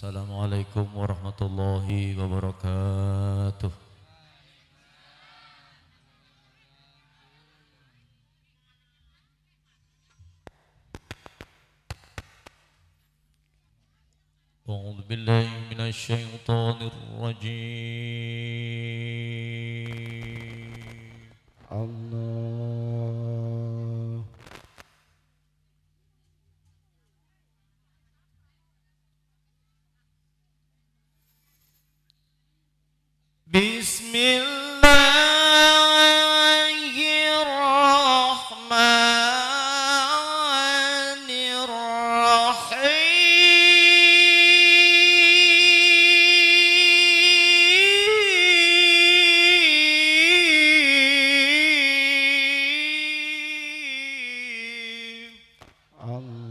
Assalamualaikum warahmatullahi wabarakatuh. A'udzu billahi minasy syaithanir rajim. Allah. Allah.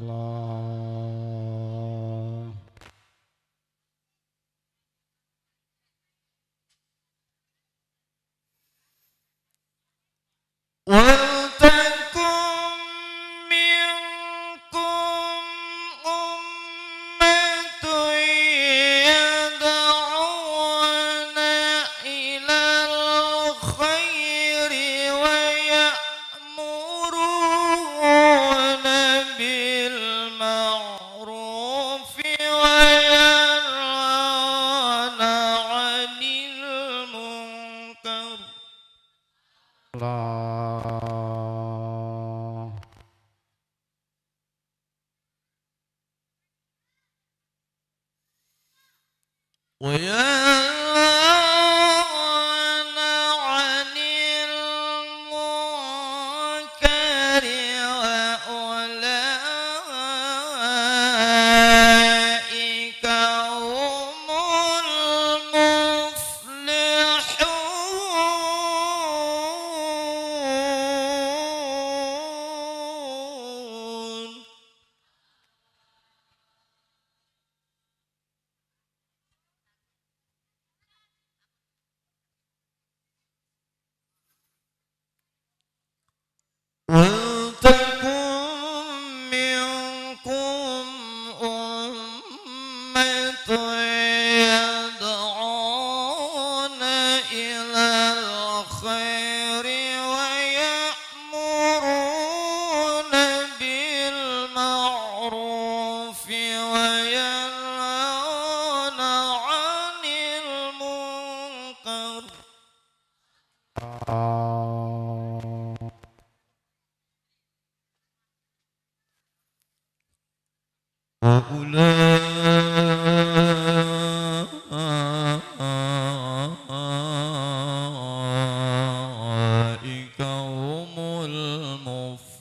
وَلْتَكُن مِّنكُمْ أُمَّةٌ يَدْعُونَ إِلَى الْخَيْرِ وَيَأْمُرُونَ بِالْمَعْرُوفِ وَيَنْهَوْنَ عَنِ الْمُنكَرِ. Allah. وينهون عن المنكر وأولئك هم المفلحون. وَلْتَكُن مِّنكُمْ أُمَّةٌ يَدْعُونَ إِلَى الْخَيْرِ وَيَأْمُرُونَ بِالْمَعْرُوفِ وَيَنْهَوْنَ عَنِ الْمُنكَرِ. وأولئك هم المفلحون.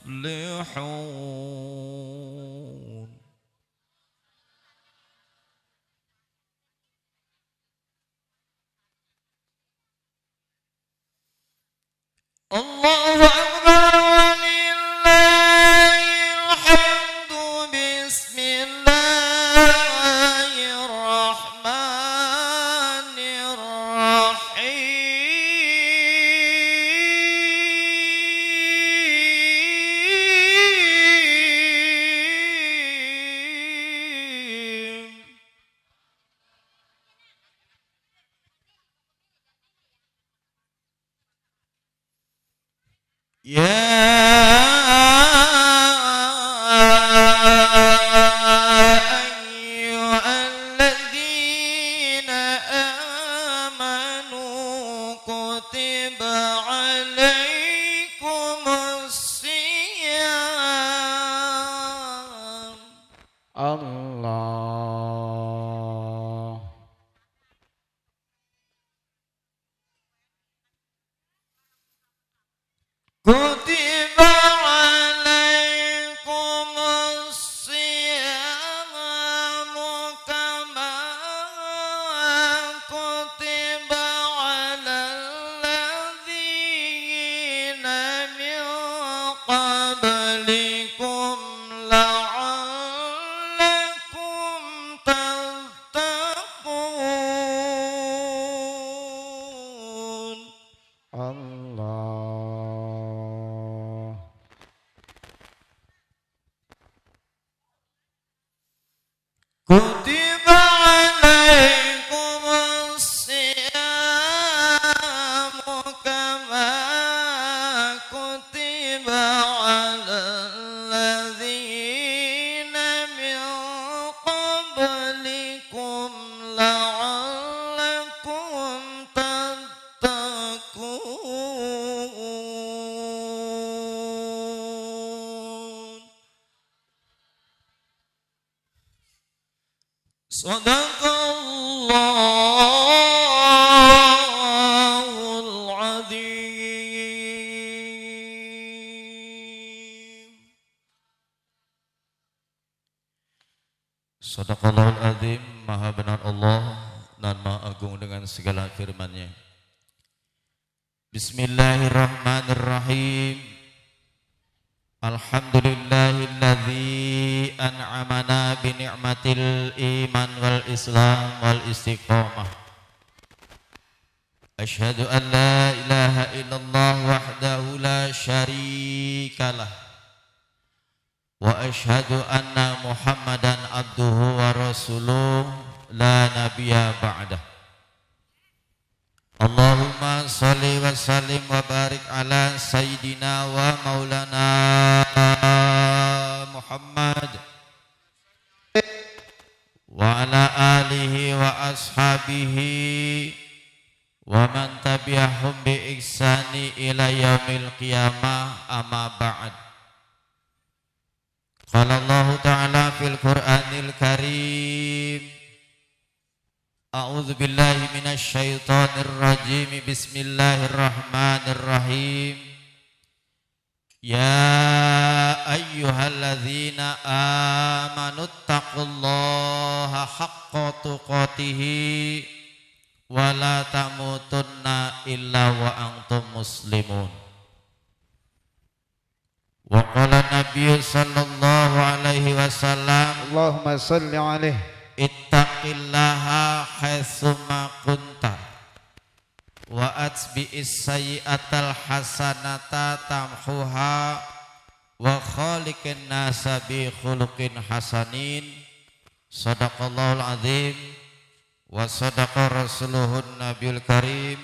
الله أكبر ولله الحمد. بسم الله الرحمن الرحيم. يا أيها الذين آمنوا كتب عليكم الصيام Allah. كتب عليكم الصيام كما كتب على الذين من قبلكم لعلكم تتقون. Allah. كتب عليكم Sadaqallahul Azim. Sadaqallahul azim, maha benar Allah dan maha agung dengan segala firman-Nya. Bismillahirrahmanirrahim. Alhamdulillahilladzi an'amana bi ni'matil iman wal islam wal istiqamah. Asyhadu an la ilaha illallah wahdahu la syarikalah. Wa asyhadu anna Muhammadan abduhu wa rasuluh la nabiyya ba'dah. Allahumma salli wa sallim wa barik ala sayyidina wa maulana Muhammad wa ala alihi wa ashabihi wa man tabi'ahum bi ihsani ila yaumil qiyamah, amma ba'd. Qala Allah ta'ala fil Qur'anil Karim, A'udzu billahi minasy syaithanir rajim. Bismillahirrahmanirrahim. Ya ayyuhalladzina amanu taqullaha haqqa tuqatih wa la tamutunna illa wa antum muslimun. Wa qala Nabi sallallahu alaihi wasallam, Allahumma salli alaihi. ittaqillaha haitsuma kunta wa atbi'is sayyi'atal hasanata tamhuha wa khaliqin nasa bi khuluqin hasanin. Sadaqallahul azim wa sadaqa rasuluhun nabiyul karim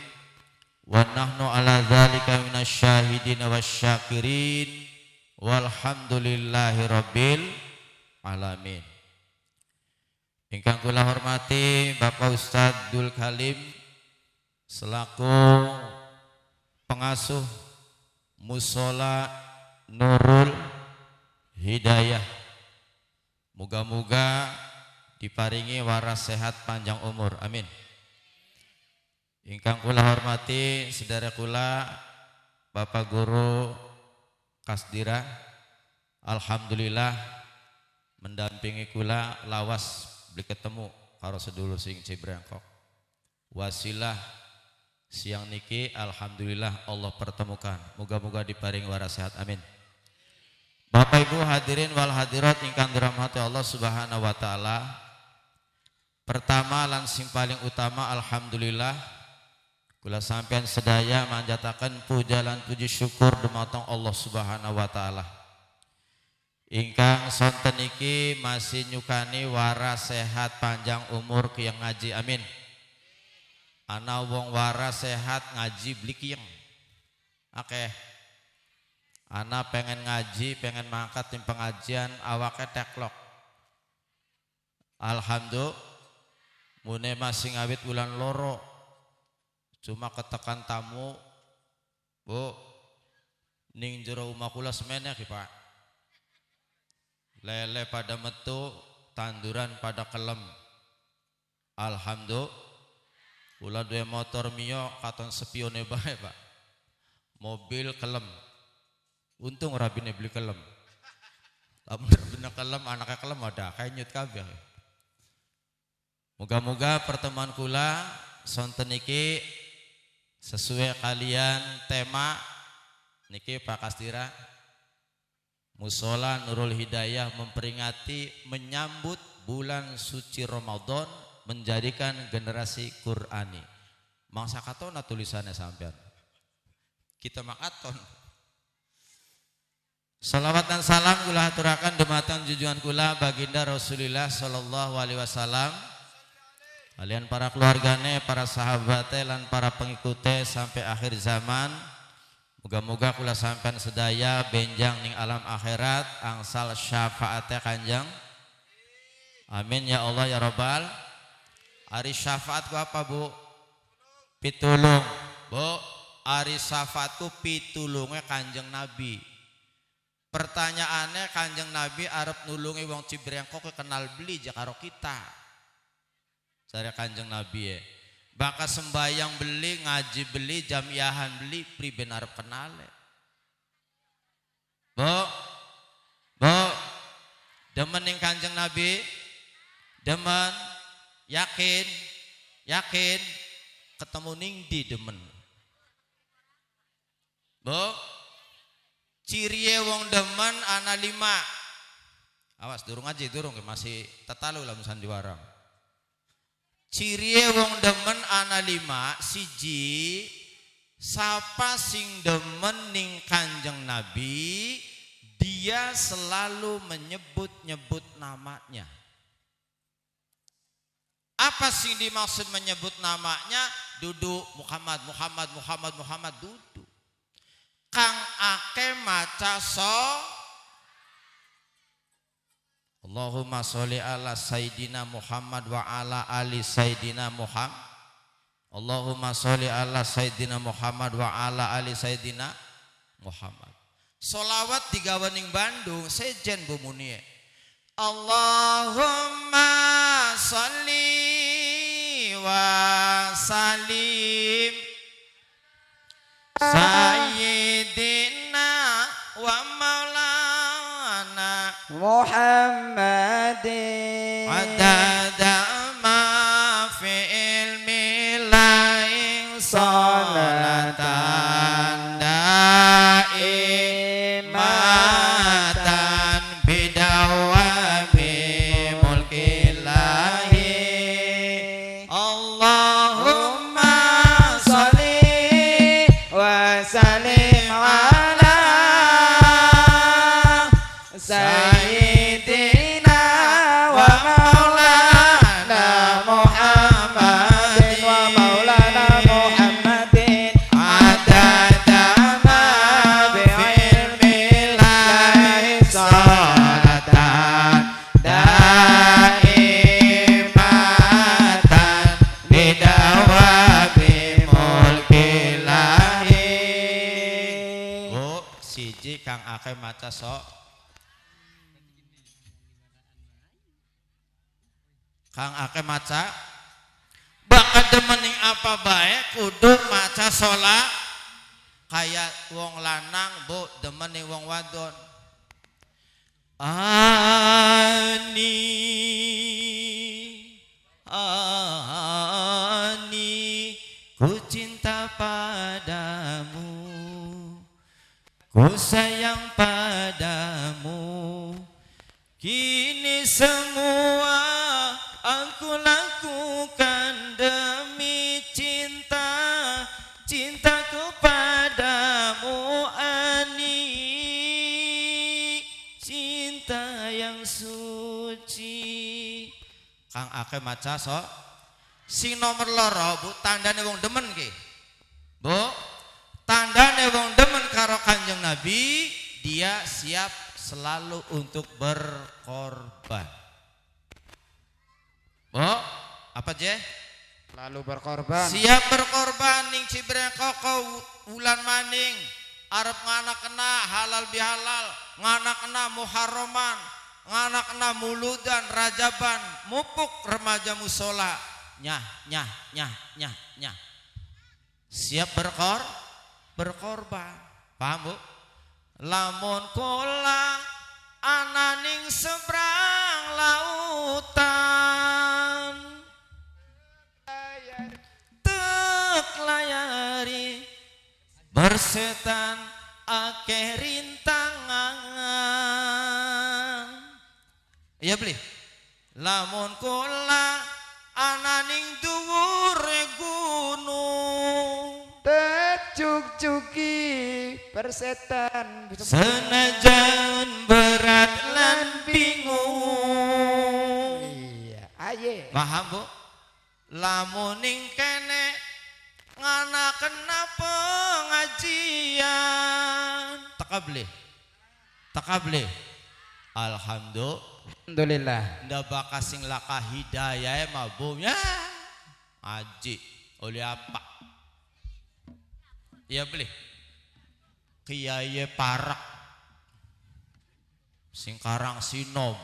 wa nahnu ala dzalika minasyahidin wasyakirin walhamdulillahi rabbil alamin. Ingkang kula hormati Bapak Ustadz Dul Kalim selaku pengasuh Musola Nurul Hidayah. Moga-moga diparingi waras sehat panjang umur. Amin. Ingkang kula hormati sedherek kula Bapak Guru Kasdira, alhamdulillah mendampingi kula lawas beli ketemu karo sedulur sing Cibrangkok. Wasilah siang niki alhamdulillah Allah pertemukan. Moga-moga diparing waras sehat. Amin. Bapak Ibu hadirin wal hadirat ingkang dirahmati Allah Subhanahu wa taala. Pertama lan sing paling utama alhamdulillah kula sampean sedaya manjataken puja lan puji syukur dumateng Allah Subhanahu wa taala. Ingkang sonten iki masih nyukani waras sehat panjang umur kiyang ngaji. Amin. Ana wong waras sehat ngaji beli kiyang akeh. Ana pengen ngaji, pengen mangkat tim pengajian awake teklok. Alhamdulillah mune masih ngawit bulan loro. Cuma ketekan tamu, Bu, ning jero omah kula semene ki, Pak. Lele pada metu, tanduran pada kelem. Alhamdulillah, kula duwe motor mio katon sepione bae, Pak. Mobil kelem. Untung rabine beli kelem. Lamun rabine kelem, anaknya kelem ada kanyut kabeh. Moga-moga pertemuan kula sonten iki sesuai kalian tema niki Pak Kasdira. Musola Nurul Hidayah memperingati menyambut bulan suci Ramadan, menjadikan generasi Qur'ani. Mangsa katona tulisannya sampean. Kita makaton. Salawat dan salam kula aturaken dumateng junjungan kula baginda Rasulullah sallallahu alaihi wasallam. Kalian para keluargane, para sahabate lan para pengikute sampai akhir zaman. Moga-moga kula sampean sedaya benjang ning alam akhirat angsal syafaate Kanjeng. Amin ya Allah ya Rabbal. Ari syafaat ku apa, Bu? Pitulung. Bu, ari syafaatku pitulunge Kanjeng Nabi. Pertanyaannya Kanjeng Nabi arep nulungi wong Cibrengkok kenal beli karo kita. Sare Kanjeng Nabi ya. Baka sembayang beli, ngaji beli, jamiahan beli, priben arep kenale. Bu, demen ning Kanjeng Nabi, demen, yakin, ketemu ning di demen. Bu, ciriye wong demen ana 5. Awas durung aja durung masih tetalu lah sandiwarang. Ciriye wong demen ana 5, siji sapa sing demen ning Kanjeng Nabi, dia selalu menyebut-nyebut namanya. Apa sing dimaksud menyebut namanya? Duduk Muhammad duduk. Kang ake maca Allahumma sholli ala Sayyidina Muhammad wa ala ali Sayyidina Muhammad. Allahumma sholli ala Sayyidina Muhammad wa ala ali Sayyidina Muhammad. Solawat digawe ning Bandung sejen Bu Munie. Allahumma sholli wa salim Sayyidina wa maulana Muhammadin adada ma fi ilmi laing salatan daimatan bidawabi mulkillahi Allahumma sholli wa salim ala Sayyidina wa maulana Muhammadin wa maulana Muhammadin adada ma bi ilmi lahi salatan daimatan bidawabi mulkillahi. Bu, siji kang akeh maca Kang ake maca bakat demening apa baik kudu maca sholat kayak wong lanang bu demening wong wadon ani ku cinta padamu ku sayang padamu kini semua aku lakukan demi cintaku padamu Ani, cinta yang suci. Kang ake maca sing nomor loro Bu tandane wong demen ki. Bu, tandane wong demen karo Kanjeng Nabi, dia siap selalu untuk berkorban. Oh, apa je? lalu berkorban. Siap berkorban ning Cibrengkoko wulan maning arep nganakna halal bihalal, nganakna muharraman, nganakna muludan rajaban, mupuk remaja musola. Nyah. Siap berkorban. Paham Bu? Lamun kula ananing seberang lautan tek layari bersetan akeh rintangan. Iya beli. Lamun kula ananing dhuwure gunung Tecuk-cuki persetan senajan berat lan bingung. Iya, aye. Paham Bu? Lamun ning kene nganakna pengajian takabli Alhamdulillah. nda bakal sing laka hidayah mah Bu ya aji oleh apa ya beli kiai parak sing karang sinom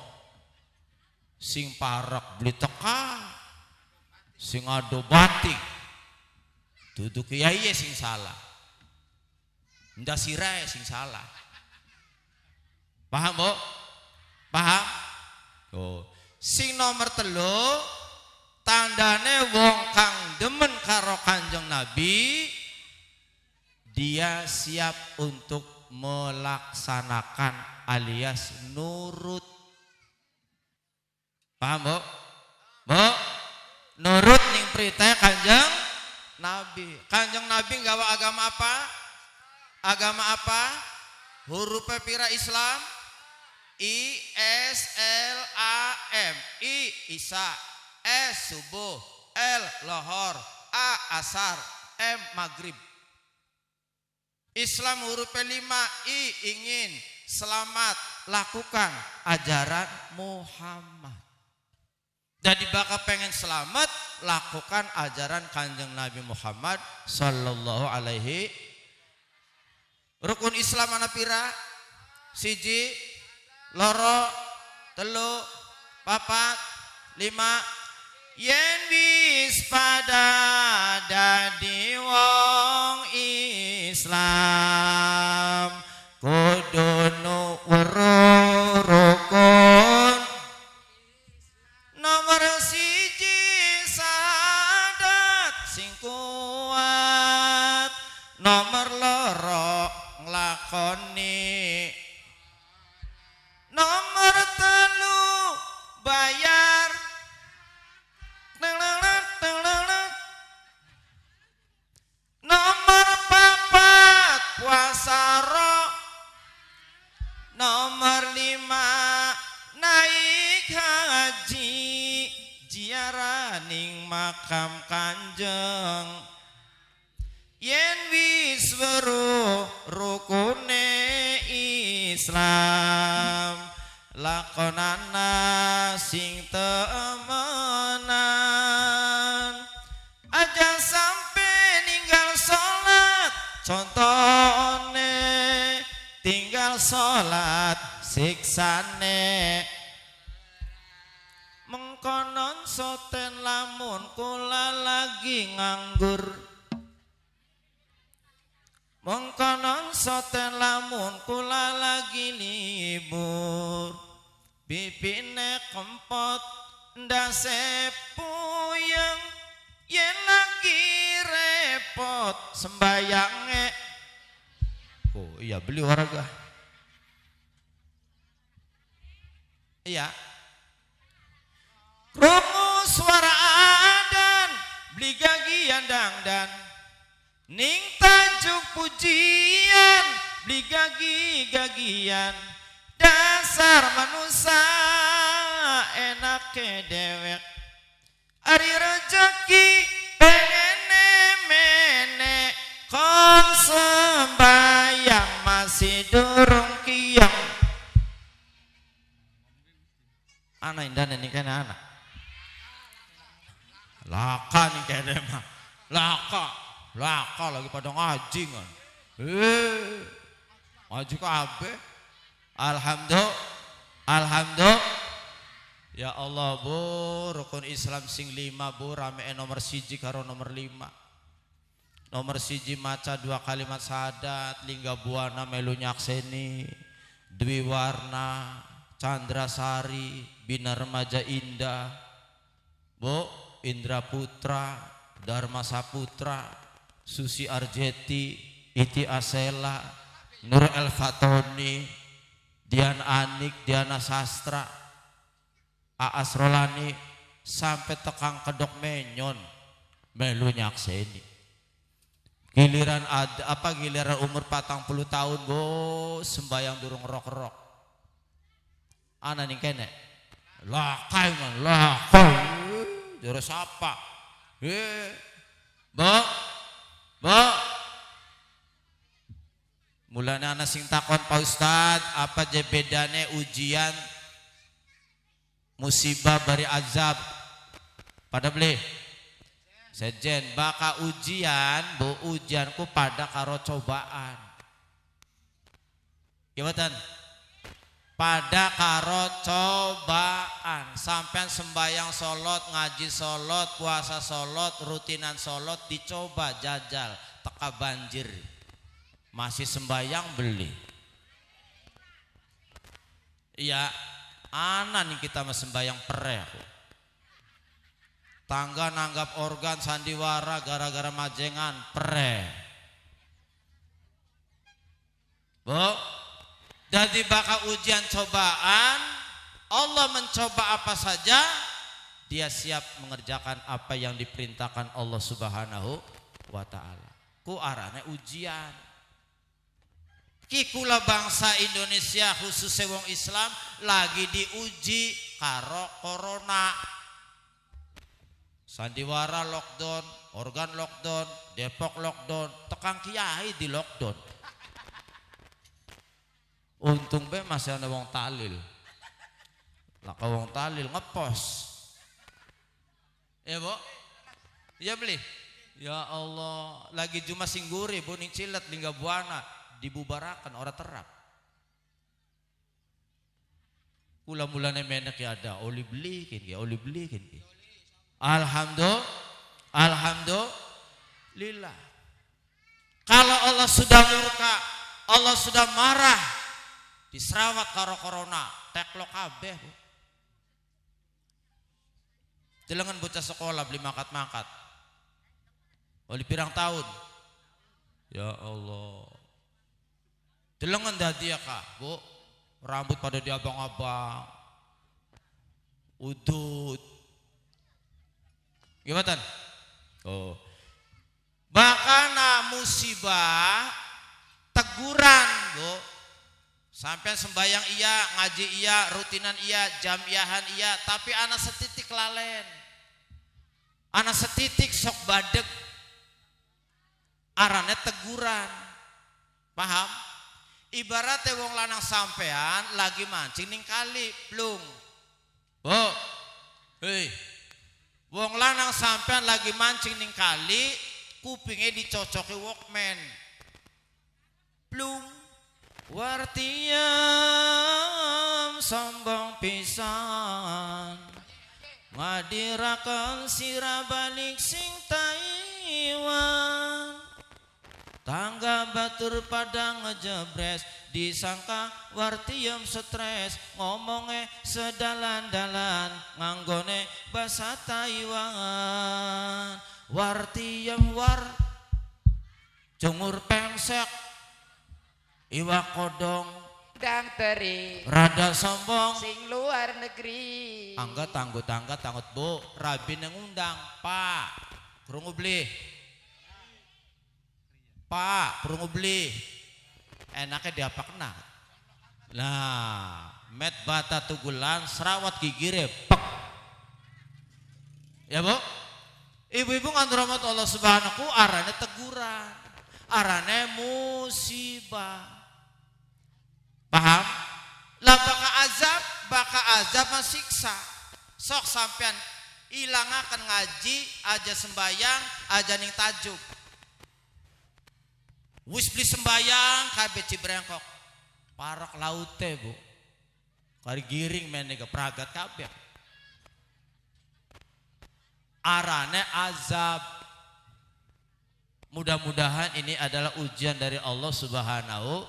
sing parak beli teka sing ado batik dudu kiai sing salah. Ndak sirae sing salah. Paham, Bu? Paham? Oh, sing nomor 3 tandane wong kang demen karo Kanjeng Nabi dia siap untuk melaksanakan alias nurut. Paham, Bu? Bu, nurut ning perintah Kanjeng Nabi. Kanjeng Nabi nggawa agama apa? Agama apa? Huruf pira Islam? I S L A M. I Isa, S subuh, L lohor, A asar, M maghrib. Islam huruf 5, I ingin, selamat, lakukan ajaran Muhammad. Jadi bakal pengen selamat, lakukan ajaran Kanjeng Nabi Muhammad sallallahu alaihi. Rukun Islam ana pira? Siji, loro, telu, papat, 5. Yen wis pada dadi wong Islam kudu weruh rukun. Nomor 1 sadat sing kuat. Nomor loro nglakoni. Nomor 3 bayar. Nomor 4 puasa ro. Nomor 5 naik haji ziarah ning makam Kanjeng. Yen wis weruh rukune Islam lakonana sing temenan. Aja sampe ninggal salat contone, tinggal salat siksane. Mengkonon soten lamun kula lagi nganggur. Mengkonon soten lamun kula lagi libur. Pipine kempot ndase puyeng. Yen lagi repot sembayange. Oh iya, beli warga. Iya. Krungu suara adan beli gagian dangdan. Ning tajuk pujian beli gagi-gagian. Dasar manusia enake dewek. Ari rezeki pengen mene kong sembayang masih durung kiang. Anak indah ini kan anak. Laka nih kayaknya mah. Laka lagi pada ngaji kan. Ngaji kabeh. Alhamdulillah. Ya Allah, Bu, rukun Islam sing 5, Bu, rame nomor 1 karo nomor 5. Nomor 1 maca 2 kalimat syahadat, lingga buana melu nyakseni, Dwi Warna, Chandra Sari, Bina Remaja Indah, Bu, Indra Putra, Dharma Saputra, Susi Arjeti, Iti Asela, Nur El Fatoni, Dian Anik, Diana Sastra, Aas Rolani, sampai tekang kedok menyon melu nyakseni. Giliran umur 40 tahun, Bu, sembayang durung rok-rok. Ana ning kene. Lakai man, lakai. Jare sapa? Mbok. Mulane ana sing takon Pak Ustad, apa je bedane ujian musibah bari azab pada beli sejen baka ujian, Bu, ujianku pada karo cobaan. Gimana? Pada karo cobaan. cobaan. Sampean sembayang solot, ngaji solot, puasa solot, rutinan solot, dicoba jajal, teka banjir. Masih sembayang beli. Iya, ana nih kita mah sembayang pereh. Tangga nanggap organ sandiwara gara-gara majengan pereh. Bu, jadi bakal ujian cobaan, Allah mencoba apa saja, dia siap mengerjakan apa yang diperintahkan Allah Subhanahu wa ta'ala. Ku arane ujian. Kikula bangsa Indonesia khususnya wong Islam lagi diuji karo corona. Sandiwara lockdown, organ lockdown, Depok lockdown, tekang kiai di lockdown. Untung be masih ada wong talil. Laka wong talil ngepos. Ya bu, ya beli. Ya Allah, lagi cuma singguri buning cilet lingga buana dibubarakan orang terap. Kula mulane menek ya ada oli belikin ya, oli belikin ya. Alhamdulillah. Kalau Allah sudah murka, Allah sudah marah, diserawat karo corona, teklok kabeh. Jelengan bocah sekolah beli makat-makat. Oli pirang tahun. Ya Allah. Jelengan dadi ya Kak, Bu. Rambut pada diabang-abang. Udut. Gimana? Oh. Bahkan musibah teguran, Bu. Sampai sembayang iya, ngaji iya, rutinan iya, jamiahan iya, tapi anak setitik lalen. Anak setitik sok badek. Arane teguran. Paham? Ibaratnya wong lanang sampean lagi mancing ning kali, plung. Oh. Hei. Wong lanang sampean lagi mancing ning kali, kupingnya dicocoki Walkman. Plung. Wartiyam sombong pisan, ngadirakan sira balik sing Taiwan. Tangga batur pada ngejebres, disangka wartiyam stres, ngomongnya sedalan-dalan, nganggone bahasa Taiwan. Wartiyam war, jungur pengsek, iwa kodong, dang teri, rada sombong, sing luar negeri. angga tanggut Bu, rabi ngundang, Pak, krungu beli. Pak, perlu beli. Enaknya diapa kena. Nah, met bata tugulan, serawat gigire, pek. Ya Bu, ibu-ibu ngantur rahmat Allah Subhanahu, arane teguran, arane musibah. Paham? Lah baka azab masiksa. Sok sampean ilangaken ngaji, aja sembayang, aja ning tajuk. Wis beli sembayang kabeh cibrengkok. Parak laute, Bu. Kari giring menega pragat kabeh. Arane azab. Mudah-mudahan ini adalah ujian dari Allah Subhanahu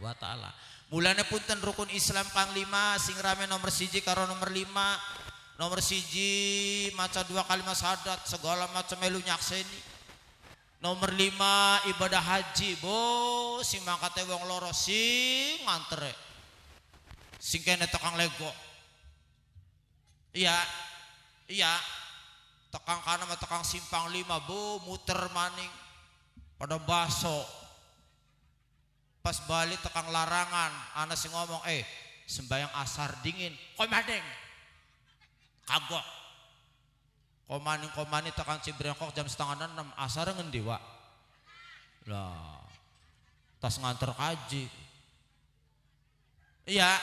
wa ta'ala. Mulane punten rukun Islam kang 5 sing rame nomor 1 karo nomor 5. Nomor 1 maca 2 kalimat syahadat segala macam melu nyakseni. Nomor 5 ibadah haji, Bu, sing mangkate wong loro sing ngantere. Sing kene tekang lego. Iya. Tekang kanan sama tekang simpang 5, Bu, muter maning pada baso. Pas balik tekang larangan, ana sing ngomong, sembayang asar dingin, kok madeng. Kagok. Komani tekan Cibrengkok jam 5:30 asar ngendi Wak? Lah tas nganter kaji. Iya.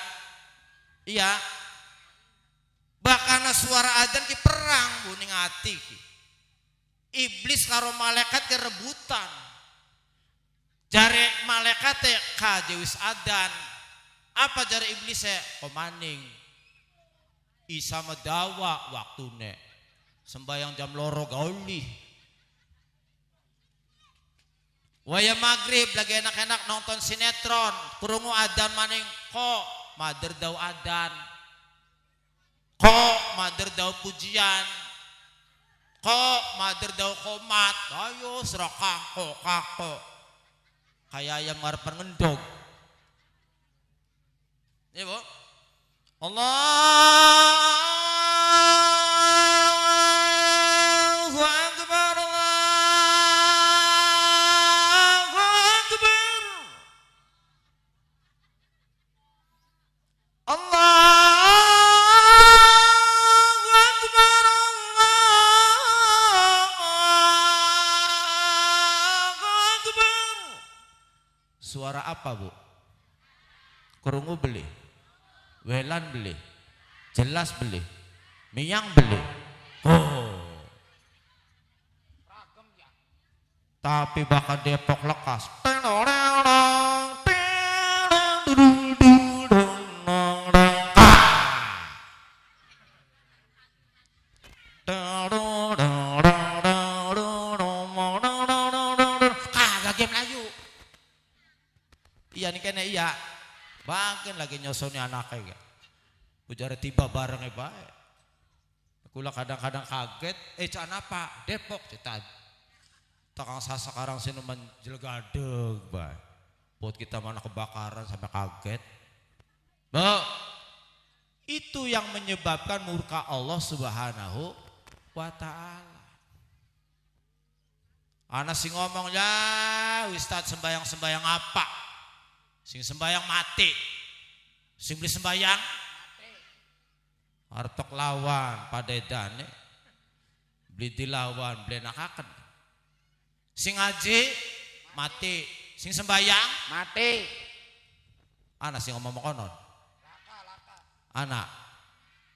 Bahkan suara adzan ki perang buning ati ki. Iblis karo malaikat ke rebutan. Jare malaikat ka wis adzan. Apa jare iblis komaning? Isa medawa waktune. Sembayang jam loro gauli. Waya maghrib lagi enak-enak nonton sinetron. Kurungu adan maning kok mader daw adan. Kok mader daw pujian. Kok mader daw komat. Ayo serakang kako. Kayak ayam ngarepan ngendog. Iya bu. Allahu Akbar, Allahu Akbar, Allahu Akbar, Allahu Akbar. Suara apa bu? Kerungu beli? Welan beli, jelas beli, miyang beli. Oh, tapi bakal Depok lekas. Kagak game Melayu. Iya nih kene iya. Bagian lagi nyosoni anaknya. Bujare tiba barengnya baik. Kula kadang-kadang kaget. Can apa? Depok cita. Takang sasakarang sini menjelgadeg baik. Buat kita mana kebakaran sampai kaget. Bah, itu yang menyebabkan murka Allah Subhanahu wa Ta'ala. Anak sing ngomong ya Ustadz sembayang apa? Sing sembayang mati, sing beli sembayang hartok lawan padedan beli dilawan beli nakaken. Sing ngaji mati, sing sembayang mati. Anak sing ngomong konon. Anak,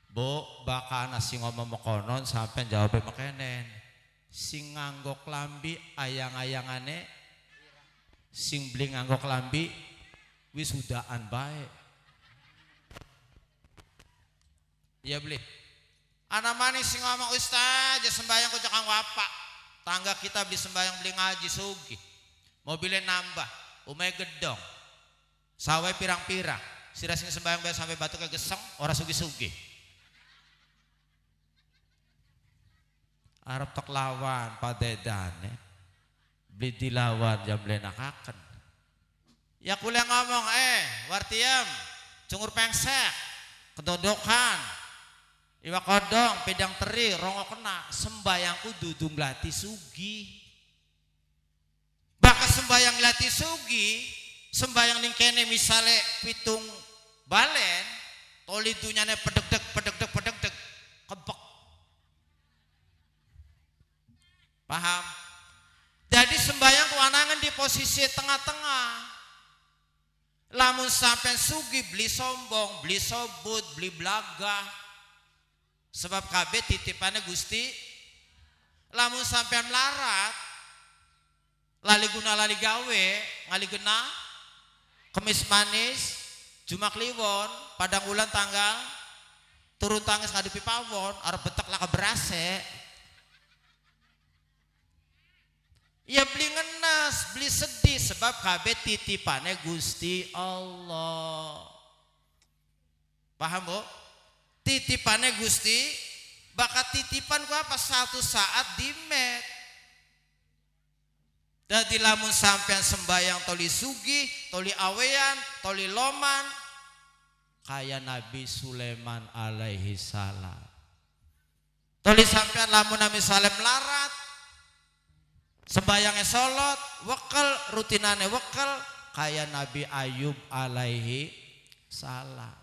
bu baka anak sing ngomong konon sampai jawabnya makenen. Sing nganggo klambi ayang-ayangane, sing beli nganggo klambi wisudaan baik. Iya beli. Anak manis sing ngomong Ustaz, sembayang kok jangan apa. Tangga kita beli sembayang beli ngaji sugi. Mobilnya nambah, umay gedong. Sawai pirang-pirang. Sira sing sembayang bayar sampai batu ke geseng, ora sugi-sugi. Arab tok lawan padedan beli dilawan jam beli nakaken. Ya kuliah ngomong, wartiem, cungur pengsek, kedodokan, iwa kodong, pedang teri, rongo kena, sembayangku dudung lati sugi. Bahkan sembayang lati sugi, sembayang ning kene misale pitung balen, toli dunyane pedeg-deg, kebek. Paham? Jadi sembayang kewanangan di posisi tengah-tengah. Lamun sampai sugi beli sombong, beli sobut, beli belaga. Sebab kabeh titipannya Gusti. Lamun sampai melarat, lali guna lali gawe, ngali guna, kemis manis, Jumak Kliwon, padang ulan tanggal, turun tangis ngadepi pawon, arep betek laka berase. Ya beli ngenas, beli sedih sebab kabeh titipannya Gusti Allah. Paham bu? Titipannya Gusti, bakat titipan ku apa satu saat dimet. Dadi lamun sampean sembayang toli sugi, toli awean, toli loman, kaya Nabi Sulaiman alaihi salam. Toli sampean lamun Nabi Salem larat. Sembayangnya solot, wekel, rutinannya wekel, kayak Nabi Ayub alaihi salam.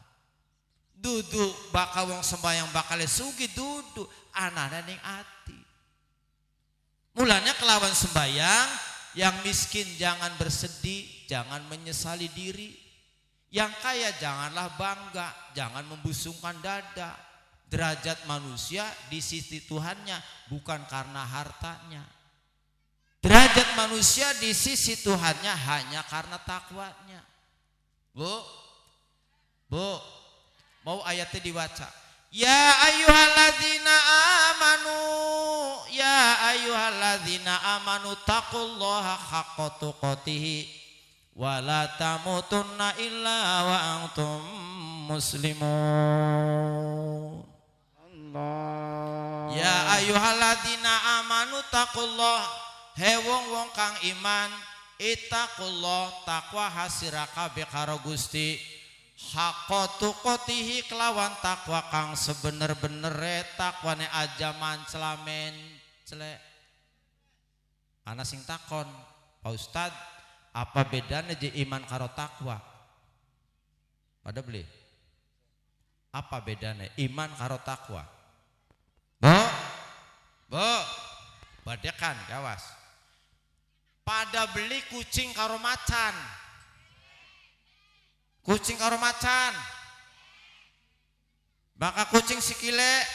Duduk bakal wong sembayang bakal sugi duduk, anaknya ning ati. Mulanya kelawan sembayang, yang miskin jangan bersedih, jangan menyesali diri. Yang kaya janganlah bangga, jangan membusungkan dada. Derajat manusia di sisi Tuhannya bukan karena hartanya. Derajat manusia di sisi Tuhannya hanya karena takwanya. Bu, mau ayatnya dibaca. Ya ayyuhalladzina amanu taqullaha haqqa tuqatih wa la tamutunna illa wa antum muslimun. Allah. Ya ayyuhalladzina amanu taqullah, he wong-wong kang iman, ittaqullah takwa hasira kabeh karo Gusti, haqqa tuqatihi kelawan takwa kang sebener-benere, takwane aja mancelamen celek. Ana sing takon, Pak Ustad, apa bedanya je iman karo takwa? Pada beli? Apa bedanya iman karo takwa? Bo, badekan gawas. Pada beli kucing karo macan. Kucing karo macan. Maka kucing sikile,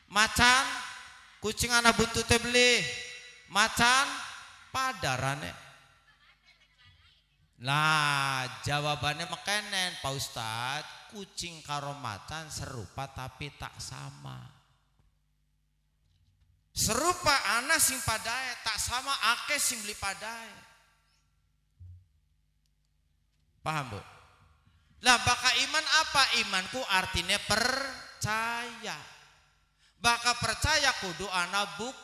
macan, kucing anak buntute beli, macan padarane. Nah, jawabannya mekenen Pak Ustad, kucing karo macan serupa tapi tak sama. Serupa anak sing padae, tak sama ake sing beli padae. Paham Bu? Lah baka iman apa? Imanku artinya percaya. Baka percaya kudu anabuk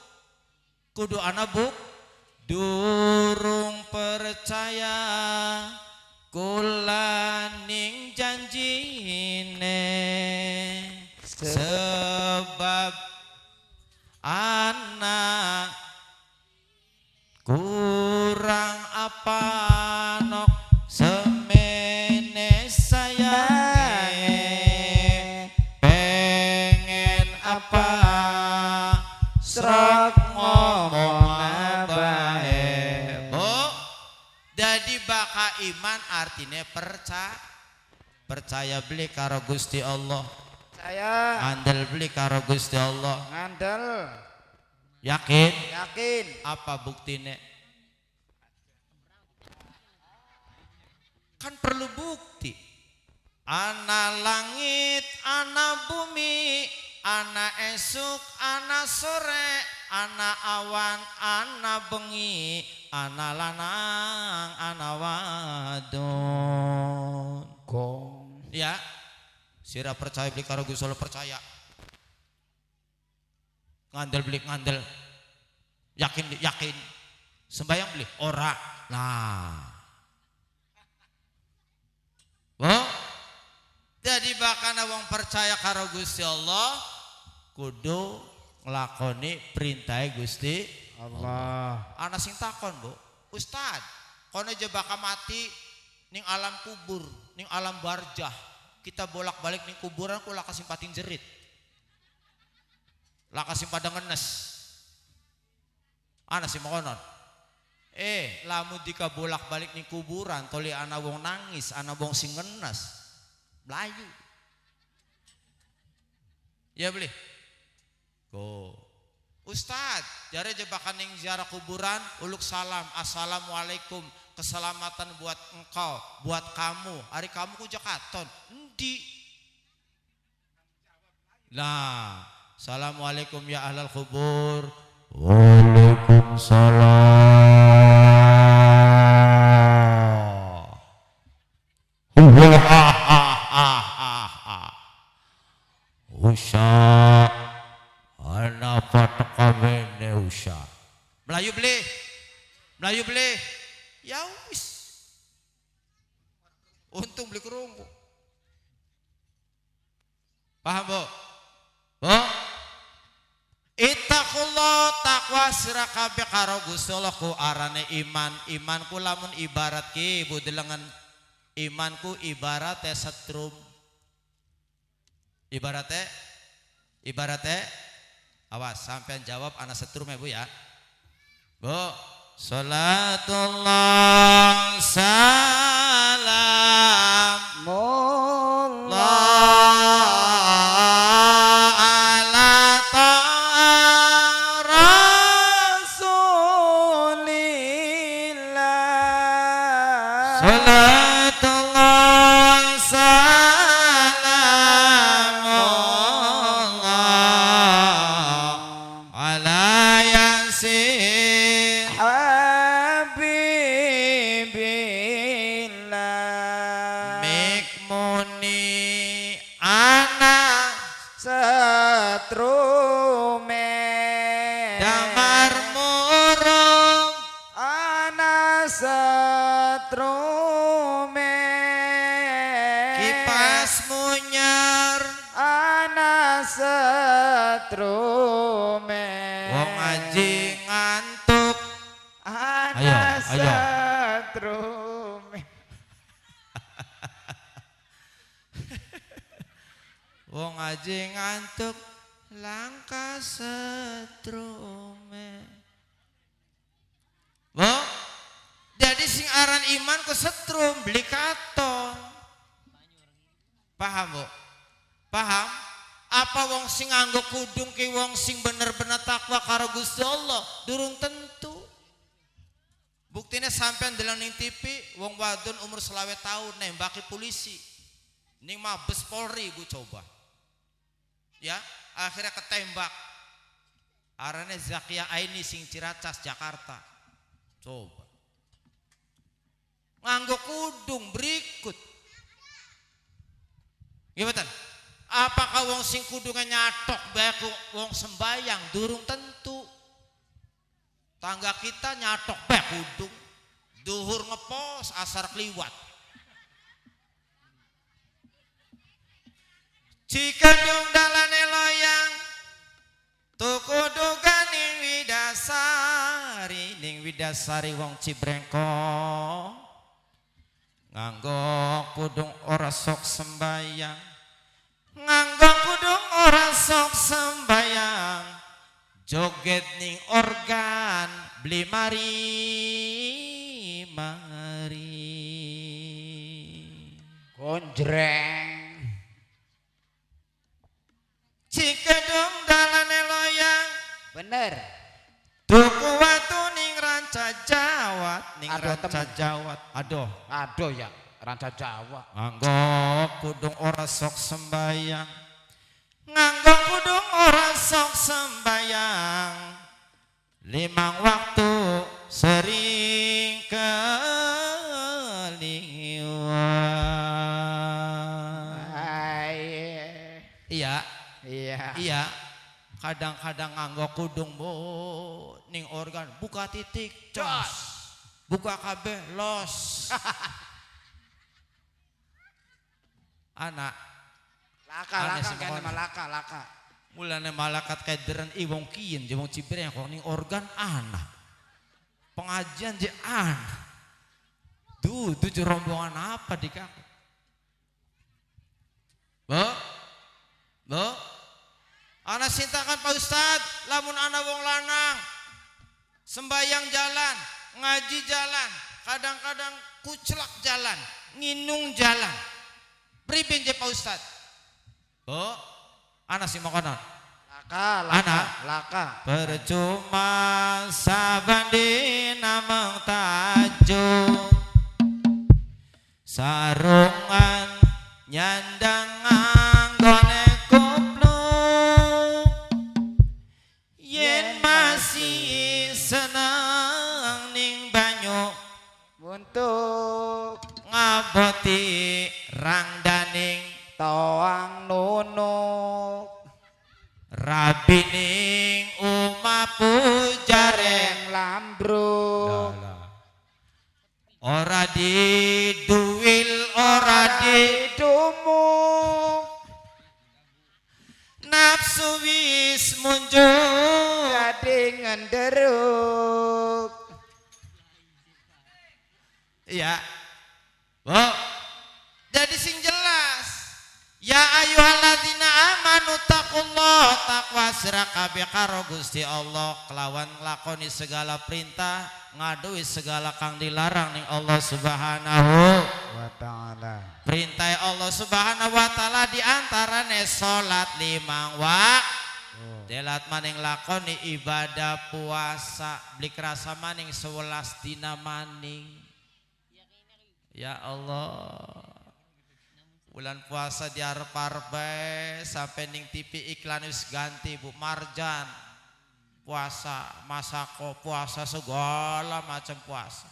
durung percaya kulaning janjine sebab anak kurang apa nok semene sayange pengen apa srok ngomong bae. Bu, jadi baka iman artinya percaya beli karo Gusti Allah. Saya Ngandel beli karo Gusti Allah. ngandel. Yakin? Yakin. Apa buktinya? Kan perlu bukti. Ana langit, ana bumi, ana esuk, ana sore, ana awan, ana bengi, ana lanang, ana wadon. Gong. Ya. Sira percaya beli karo Gusti Allah percaya. Ngandel beli ngandel. Yakin. Sembayang beli ora. Nah. Oh. Jadi bakana wong percaya karo Gusti Allah kudu nglakoni perintah Gusti Allah. Ana sing takon, Bu. Ustad, kono aja bakal mati ning alam kubur, ning alam barjah. Kita bolak-balik ning kuburan kula kasimpatin jerit. Lah kasimpada ngenes. Ana sing mokonon. Lamun dika bolak-balik ning kuburan toli ana wong nangis, ana wong sing ngenes. Melayu. Ya beli. Go. Ustad, jare jebakan ning ziarah kuburan, uluk salam, assalamualaikum, keselamatan buat engkau, buat kamu. Hari kamu ku jakaton. Endi. Nah, assalamualaikum ya ahlal kubur. Waalaikumsalam. Usha ana patekabene usha. Melayu beli. Ya wis. Untung beli kerungu. Paham, Bu? Bu? Ittaqullah takwa sira kabeh karo Gusti Allah ku arane iman. Imanku lamun ibarat ki Bu delengan imanku ibarat setrum. Ibaratnya awas sampean jawab anak setrum ya Bu ya. Bu, salatullah salam ala ta'a rasulillah. Salatullah salam setrume damar murung ana setrume kipas munyar ana setrume wong aji ngantuk ana ayo, ayo. setrume wong aji ngantuk langka setrume. Wong jadi sing aran iman ke setrum beli katon. Paham, Bu? Paham? Apa wong sing nganggo kudung ki wong sing bener-bener takwa karo Gusti Allah durung tentu. Buktine sampean deleng ning TV wong wadon umur 20 tahun nembaki polisi. Ning Mabes Polri Bu coba. Ya, akhirnya ketembak. Arane Zakia Aini sing Ciracas Jakarta. Coba. Nganggo kudung berikut. Gimana? Apakah wong sing kudungan nyatok bae wong sembayang durung tentu. Tangga kita nyatok bae kudung. Duhur ngepos asar kliwat. Jika dong dalane loyang tuku duganing widasari wong Cibrengkong nganggo kudung ora sok sembayang nganggo kudung ora sok sembayang joget ning organ beli mari konjreng jika dong dalane loyang bener tuku watu ning ranca Jawat ning Aduh, ranca temen. Jawat aduh ya ranca Jawa nganggo kudung ora sok sembayang nganggo kudung ora sok sembayang limang waktu sering keliwat iya iya kadang-kadang nganggo kudung bo ning organ buka titik jos buka kabeh los anak laka Aneh sing kene kono. laka mulane malakat kaderen iwong kiyen jeung wong Cibreng kok ning organ anak pengajian je anak tujuh rombongan apa di kaku Bo ana sintakan Pak Ustad lamun ana wong lanang sembayang jalan ngaji jalan kadang-kadang kucelak jalan nginung jalan pripun je Pak Ustad Bo ana sing makonon laka percuma sabandina mengtajuk sarungan nyandang anggone kupluk yen masih seneng ning banyu untuk ngaboti rangdaning toang nunuk rabining umapujare lambruk ora diduwil ora dumuk nafsu wis munjuk jadi ngenderuk iya jadi sing jelas ya ayyuhalladzina amanu taqullah takwa sira kabeh karo Gusti Allah kelawan nglakoni segala perintah ngaduhi segala kang dilarang ning Allah Subhanahu wa ta'ala perintah Allah Subhanahu wa taala diantarane salat 5 waktu delat maning lakoni ibadah puasa beli kerasa maning 11 dina maning ya Allah bulan puasa diarep-arep sampai ning TV iklan wis ganti Bu Marjan puasa masako puasa segala macam puasa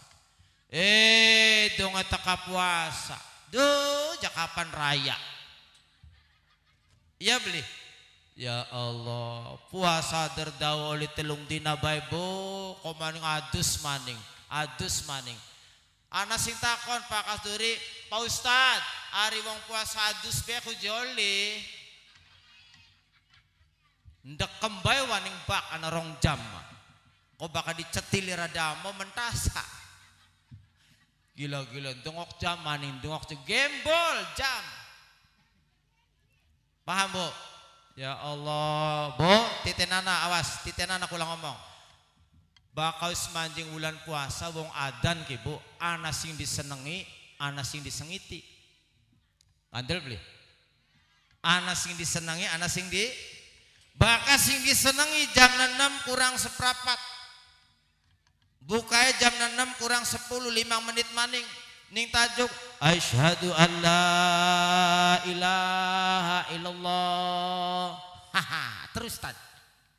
dong teka puasa duh jakapan raya iya beli Ya Allah, puasa derdawa oli telung dina bae Bu, kok maning adus maning. Ana sing takon Pak Kasduri, Pak Ustad, ari wong puasa adus bae ku joli. Ndekem bae waning bak ana 2 jam. Kok bakal dicetili rada mau mentasa. Gila-gila dongok jam maning dongok gembol jam. Paham Bu? Ya Allah, Bu, titenana awas, titenana kula ngomong. Bakal semanjing bulan puasa wong adan ki Bu, ana sing disenengi, ana sing disengiti. Andel beli. Ana sing disenengi, ana sing bakal sing disenengi jam 6 kurang seprapat. Bukanya jam 6 kurang 10, 5 menit maning. Ning tajuk asyhadu an la ilaha illallah. Terus Tad.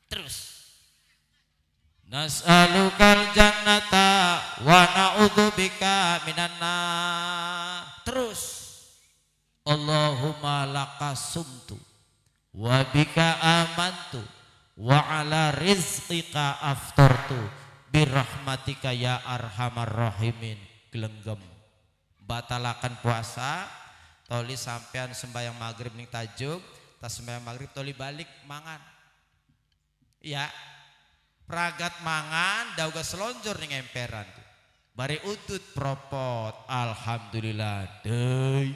Terus. Nas'alukal jannata wa na'udzubika minan nar. Terus. Allahumma lakasumtu wa bika amantu wa ala rizqika aftartu birahmatika ya arhamar rahimin. Gelenggem batalakan puasa toli sampean sembahyang maghrib ning tajuk, tas sembahyang maghrib toli balik mangan. Ya, pragat mangan dauga selonjor ning emperan. Bari utut propot, alhamdulillah deui.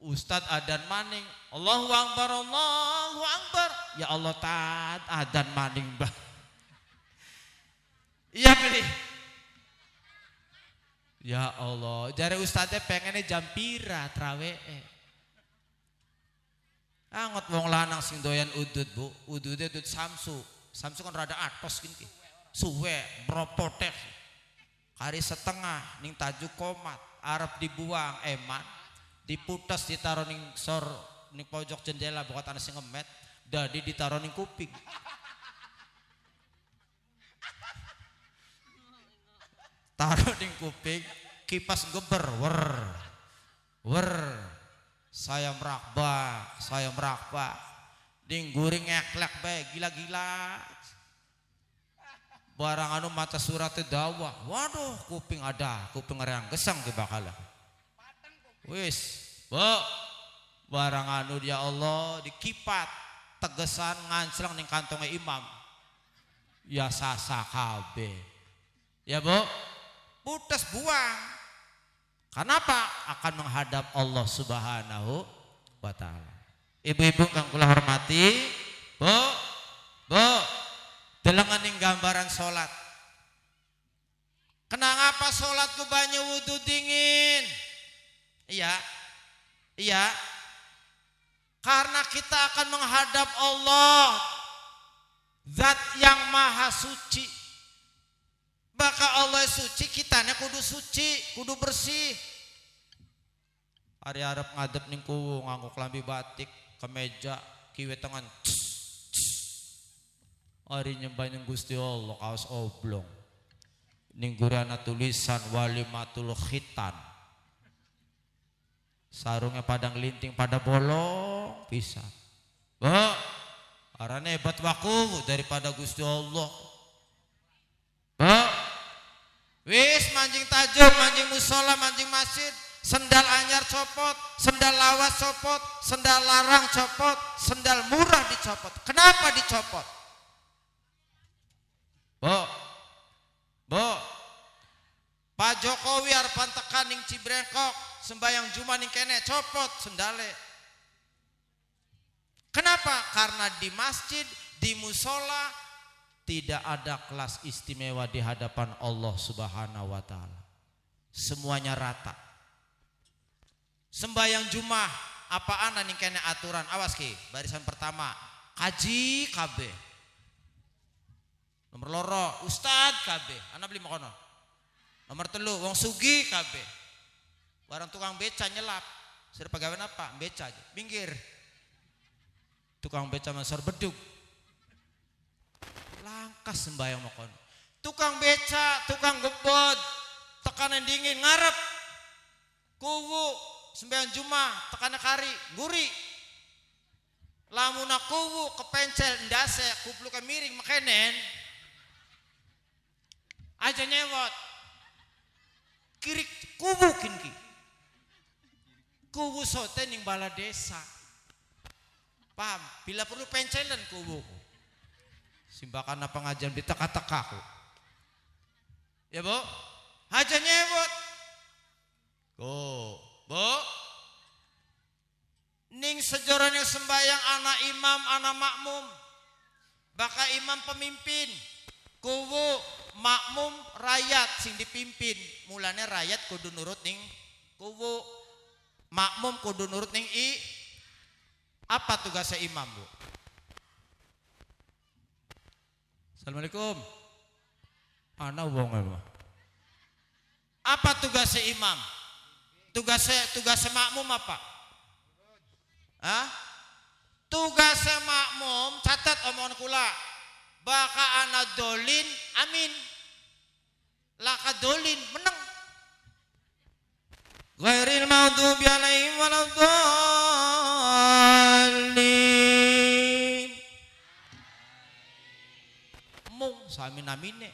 Ustad adan maning, Allahu akbar, Allahu akbar. Ya Allah taat adan maning bah. Iya beli. Ya Allah, jare ustadnya pengennya jam pira trawee. Angot wong lanang sing doyan udud Bu, ududnya udud samsu. Samsu kan rada atos gini. Suwe, bropotek. Kari setengah ning tajuk komat, arep dibuang eman, diputas ditaruh ning sor ning pojok jendela buat anak sing ngemet, dadi ditaruh ning kuping. Taruh di kuping, kipas geber, wer, saya merakbak, ding guring ngeklek bae, gila-gila. Barang anu maca suratnya dakwah, waduh kuping ngereang gesang ke bakala. Wis, Bu, barang anu ya Allah dikipat, tegesan nganclang ning kantongnya imam. Ya sasa kabeh. Ya Bu. Putus buang. Kenapa? Akan menghadap Allah Subhanahu wa ta'ala. Ibu-ibu kang kula hormati, Bu, delengan ning gambaran salat. Kenapa salatku banyak wudu dingin? Iya. Karena kita akan menghadap Allah, Zat yang maha suci. Baka Allah suci, kitanya kudu suci, kudu bersih. Ari arep ngadep ning kuwu nganggo klambi batik, kemeja, kiwe tangan. Ari nyembah ning Gusti Allah kaos oblong. Ning gurana tulisan walimatul khitan. Sarungnya padang linting pada bolong pisan. Arane hebat waku daripada Gusti Allah. Wis manjing tajuk, manjing musola, manjing masjid, sendal anyar copot, sendal lawas copot, sendal larang copot, sendal murah dicopot. Kenapa dicopot? Bo, Pak Jokowi arepan tekan ning Cibrengkok, sembayang Jumat ning kene copot sendale. Kenapa? Karena di masjid, di musola tidak ada kelas istimewa di hadapan Allah Subhanahu wa ta'ala. Semuanya rata. Sembayang Jumat apaan ning kene aturan? Awas ki, barisan pertama kaji KB. Nomor loro ustad KB. Ana beli makono. Nomor 3 wong sugi KB. Barang tukang beca nyelap. Sir pegawai apa? Beca aja. Minggir. Tukang beca masar bedug. Langkas sembayang makon. Tukang beca, tukang gebod, tekanan dingin ngarep. Kuwu sembayang Jumat, tekanan kari, guri. Lamun aku kepencel ndase kuplu ka miring makenen. Aja nyewot. Kirik kubukin ki. Kubu sote ning bala desa. Paham? Bila perlu pencelan kubu. Simbakan pengajian di teka-tekaku. Ya, Bu? Aja nyewot. Bu. Ning sejorane sembayang anak imam, anak makmum. Baka imam pemimpin. Kubu makmum rakyat sing dipimpin. Mulane rakyat kudu nurut ning kubu. Makmum kudu nurut ning apa tugasnya imam, Bu? Assalamualaikum. Ana wong mah. Apa tugasnya imam? Tugasnya makmum apa? Hah? Tugasnya makmum, catat omongan kula. Baka ana dolin, amin. Laka dolin, menang. Ghairil maghdubi alaihim waladdallin. Mung samin amine.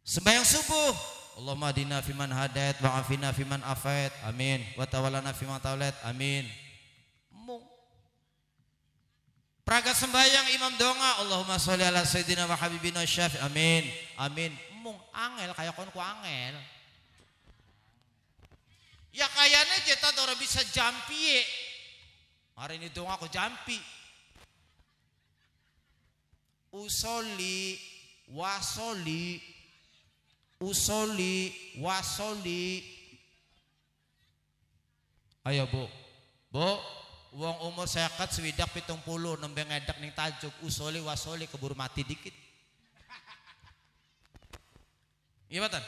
Sembahyang subuh. Allahumma hadina fiman hadait wa afina fiman afait. Amin. Wa tawallana fiman tawallait. Amin. Mung. Pragat sembahyang imam donga. Allahumma sholli ala sayyidina wa habibina syafi. Amin. Amin. Mung angel kayak kon ku angel. Ya kayaknya kita orang bisa jampi ye. Hari ini dong aku jampi. Usoli wasoli. Ayo Bu. Wong umur sekat swidak 70 nembe ngedak ning tajuk usoli wasoli keburu mati dikit. Iya batan?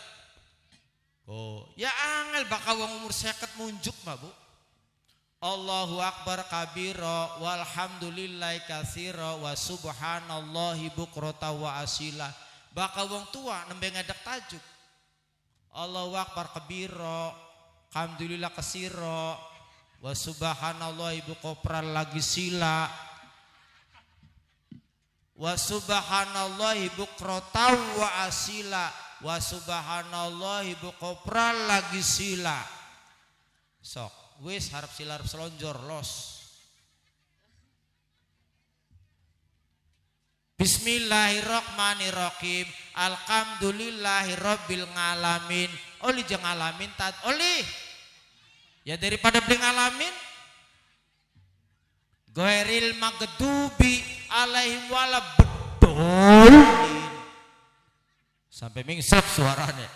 Ya angel bakal wong umur seket munjuk mah, Bu. Allahu akbar kabira walhamdulillahi katsira wa subhanallahi bukrata wa asila. Bakal wong tua nembe ngadak tajuk. Allahu akbar kabira alhamdulillah katsira wa subhanallahi bukrata lagi sila. Wa subhanallahi bukrata wa asila. Wa subhanallahi buqopra lagi sila. Sok wis harap sila harap selonjor los. Bismillahirrahmanirrahim. Alhamdulillahirabbil ngalamin. Oli jeung ngalamin tad oli. Ya daripada beli ngalamin. Ghairil maghdubi alaihim waladdallin. Sampai mingsap suaranya.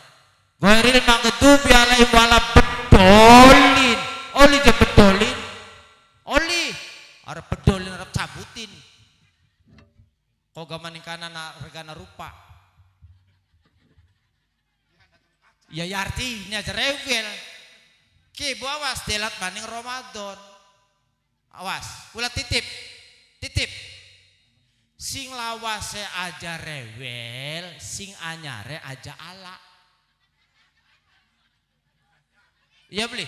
Ghairil maghdubi alaihim waladdallin. Oli je bedolin. Oli arep bedolin arep cabutin. Koga maning kana regana rupa. Ya artinya jerewel. Ki bu awas delat maning Ramadan. Awas, kula titip. Sing lawase aja rewel, sing anyare aja ala. Iya beli.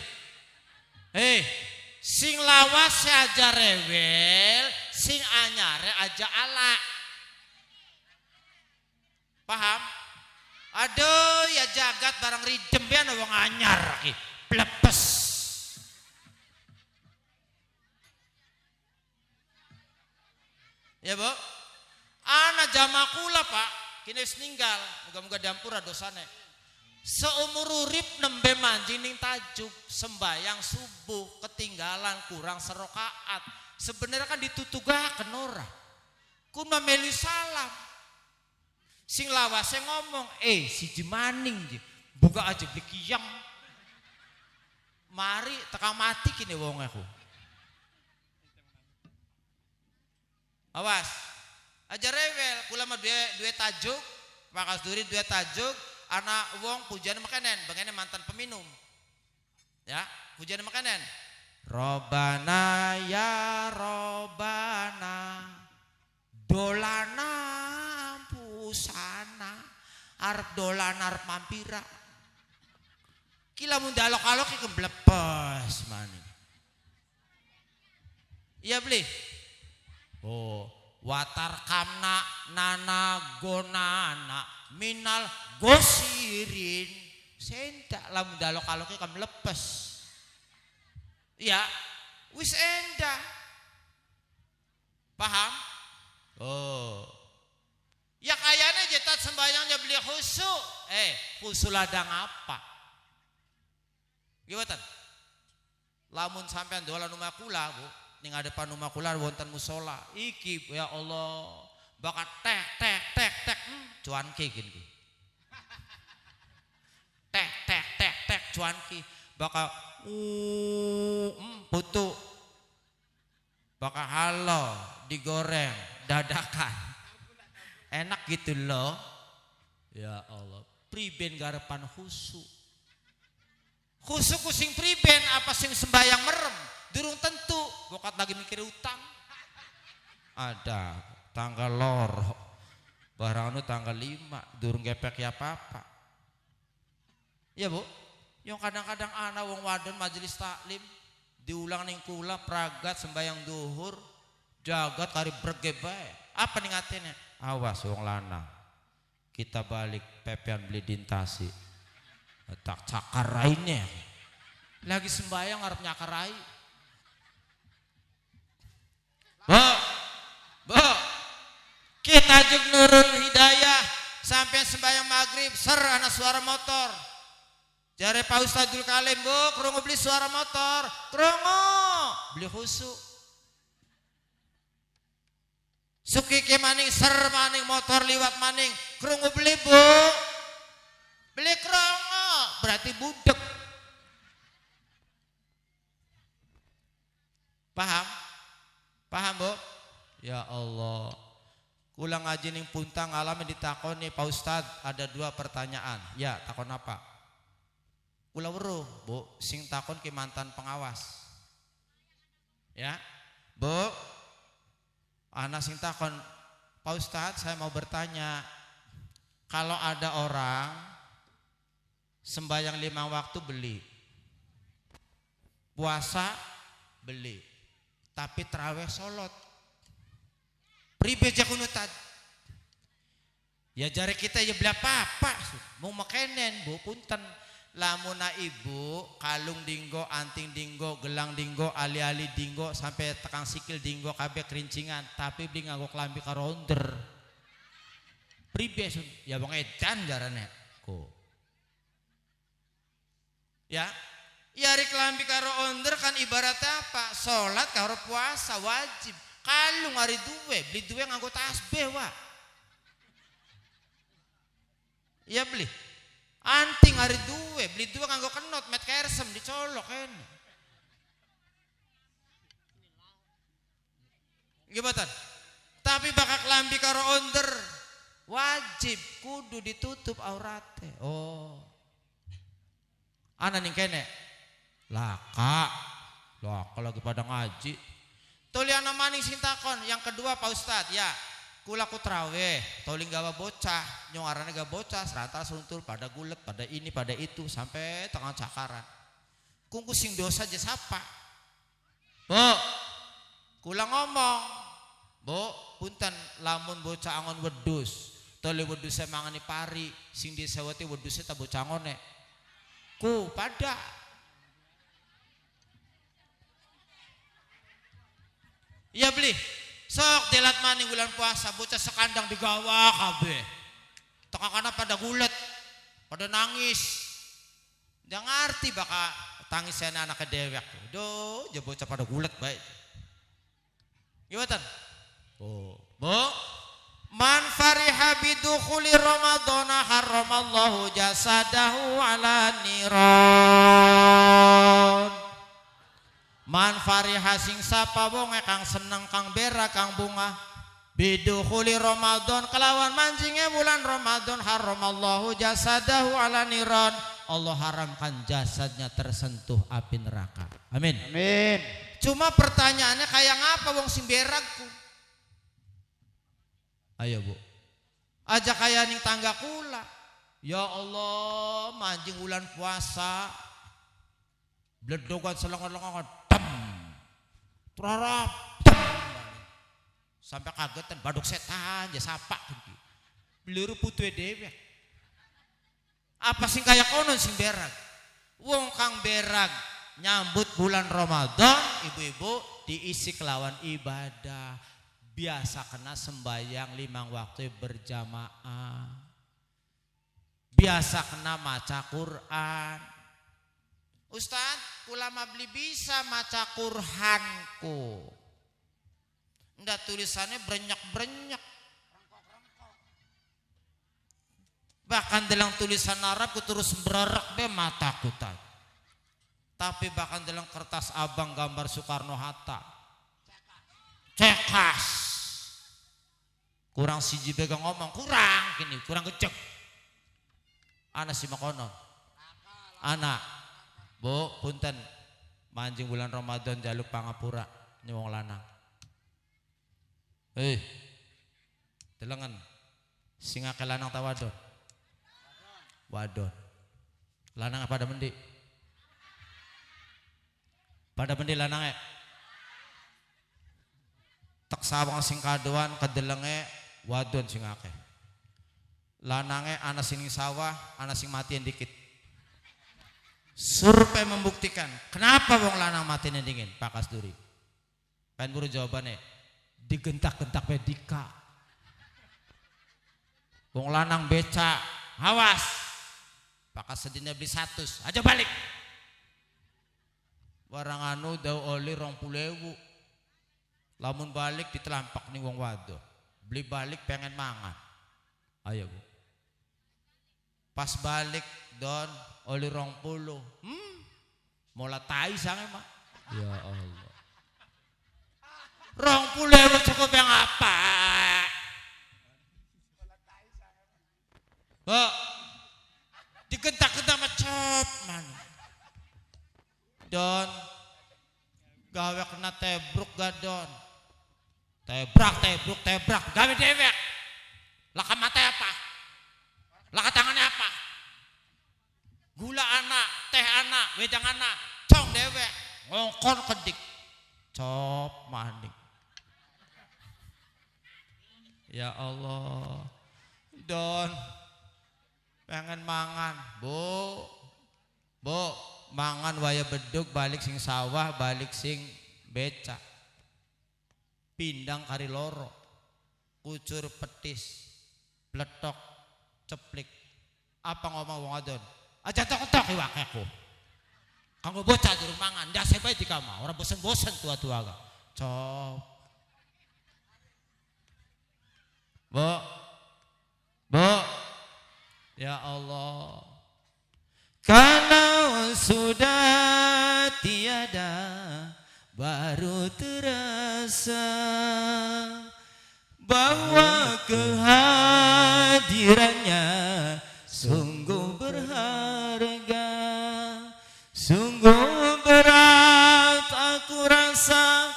Sing lawase aja rewel, sing anyare aja ala. Paham? Aduh ya jagat barang ridem ya wong anyar ki. Plepes. Ya, Bu. Anak jamakula Pak, kini ninggal, moga-moga dampura dosane. Seumur urip nembe manjing ning tajuk sembayang subuh ketinggalan kurang serokaat. Sebenarnya kan ditutugaken ora. Kun meli salam. Sing lawase ngomong, siji maning je. Buka aja beli kiyang. Mari tekan mati kini wong aku. Awas. Aja rewel, kula mah dua tajuk, makas duri dua tajuk, anak wong pujian makanan, bangene mantan peminum. Ya, pujian makanan. Robana ya Robana, dolana pusana, arep dolana arep mampira. Kila mun dalok-alok iki mblepes maning. Iya beli. Oh, watar kamna nana gonana minal gosirin. Sendak lamun dalok aloknya kamu lepas. Ya, wis endah. Paham? Oh. Ya kayaknya jetat sembayangnya beli khusyuk. Khusyuk ladang apa? Gimana? Lamun sampean dolan rumah kula, Bu. Ning depan rumah kula wonten musola. Iki ya Allah, bakat tek cuanki gini. Tek cuanki bakal putu. Bakal halo digoreng dadakan. Enak gitu loh. Ya Allah, priben garepan khusyuk. Khusyuk kusing priben apa sing sembayang merem? Durung tentu, bokat lagi mikir utang. Ada tanggal loro. Barang anu tanggal 5, durung gepek ya apa-apa. Iya, Bu. Yang kadang-kadang ana wong wadon majelis taklim diulang ning kula pragat sembayang duhur, jagat kari brege bae. Apa ning atene? Awas wong lanang. Kita balik pepean beli dintasi. Tak cakarainnya. Lagi sembayang harap nyakarai. Bu, kita juk Nurul Hidayah sampai sembahyang maghrib ser anak suara motor. Jare Pak Ustadzul Kalim, Bu, krungu beli suara motor, krungu beli khusyuk. Suki ke maning ser maning motor liwat maning, krungu beli, Bu. Beli krungu, berarti budek. Paham? Paham, Bu? Ya Allah. Kula ngaji ning puntang alami ditakoni Pak Ustadz ada 2 pertanyaan. Ya, takon apa? Kula weruh, Bu, sing takon ke mantan pengawas. Ya. Bu, anak sing takon, Pak Ustadz saya mau bertanya. Kalau ada orang sembahyang 5 waktu beli. Puasa beli. Tapi terawih solot. Pribe jakunutad. Ya jari kita ya beli apa-apa. Mau makenen, Bu, punten. Lamuna ibu, kalung dinggo, anting dinggo, gelang dinggo, ali-ali dinggo, sampai tekang sikil dinggo, kabeh kerincingan. Tapi beli nganggo klambi karo onder. Pribe sun, ya bang edan jarane. Ko. Ya, yari klambi karo onder kan ibaratnya apa? Sholat karo puasa wajib. Kalung hari duwe, beli duwe nganggo tasbih wa. Ya beli. Anting hari duwe, beli duwe nganggo kenot, met kersem dicolok kan. Gimana? Tapi bakal klambi karo onder wajib kudu ditutup aurate. Oh. Ana ning kene. Laka lagi pada ngaji. Tuliana maning sing takon. Yang kedua Pak Ustadz, ya. Kula ku traweh, toling gawa bocah, nyongarane gawa bocah, serata suntul pada gulet, pada ini, pada itu, sampai tengah cakaran. Kungku sing dosa aja sapa. Bu, kula ngomong, Bu, punten lamun bocah angon wedus, toli wedusnya mangani pari, sing disewati wedusnya tak bocah angone. Ku pada. Iya beli. Sok dilat maning bulan puasa bocah sekandang digawa kabeh. Tengah-kana pada gulet, pada nangis. Jangan ngerti baka tangisnya anak dewek. Duh, ya bocah pada gulet baik. Gimana? Oh, Bu. Man fariha bidukhuli Ramadana harramallahu jasadahu ala niran. Man fariha sing sapa wong kang seneng kang berak kang bunga bidukhuli Ramadan kelawan manjingnya bulan Ramadan haramallahu jasadahu ala niran. Allah haramkan jasadnya tersentuh api neraka. Amin. Amin. Cuma pertanyaannya kayak ngapa wong sing berakku? Ayo Bu. Aja kayak ning tangga kula. Ya Allah, manjing bulan puasa. Bledogan selongon-longon. Trarap Sampai kagetan baduk setan ya sapa gitu. Beliru putwe dewek. Apa sing kaya konon sing berag? Wong kang berag nyambut bulan Ramadan, ibu-ibu diisi kelawan ibadah. Biasa kena sembahyang 5 waktu berjamaah. Biasa kena maca Quran. Ustaz, ulama beli bisa maca Qur'anku. Ndak tulisannya berenyak-berenyak. Bahkan dalam tulisan Arab ku terus bererek be mataku tadi. Tapi bahkan dalam kertas abang gambar Soekarno Hatta. Cekas. Kurang siji bega ngomong, kurang gecek. Ana si makonon. Anak, Bu, punten manjing bulan Ramadan jaluk pangapura nyuwung lanang. Delengan singa ke lanang tawadon. Wadon. Lanang pada mendi. Pada mendi lanang tak sawang sing kadoan kedelenge wadon sing akeh. Lanange ana sing sawah, ana sing mati dikit. Survei membuktikan kenapa wong lanang mati dingin Pak Kasduri. Pengen buru jawabannya digentak-gentak bedika. Wong lanang beca, awas. Pakas sedina beli 100, aja balik. Barang anu dau oli 20.000. Lamun balik ditelampak nih wong wado. Beli balik pengen mangan. Ayo Bu. Pas balik don oli 20. Mola tai sange mah. Ya Allah. 20.000 cukup yang apa? Mbak, digentak-gentak macet man. Don, gawe kena tebruk gak don? Tebrak, gawe dewek. Laka mata apa? Laka tangannya apa? Gula anak, teh anak, wedang anak, cong dewek, ngongkon kedik, cop maning. Ya Allah, don, pengen mangan, bu, mangan waya beduk balik sing sawah, balik sing beca, pindang kari loro, kucur petis, pletok, ceplik, apa ngomong wong adon? Aja tok-tok iwakeku. Kanggo bocah durung mangan, ndak sebae di kamar, ora bosen-bosen tua-tua gak. Cop. Bu, ya Allah. Kalau sudah tiada baru terasa bahwa kehadirannya sungguh berharga, sungguh berat aku rasa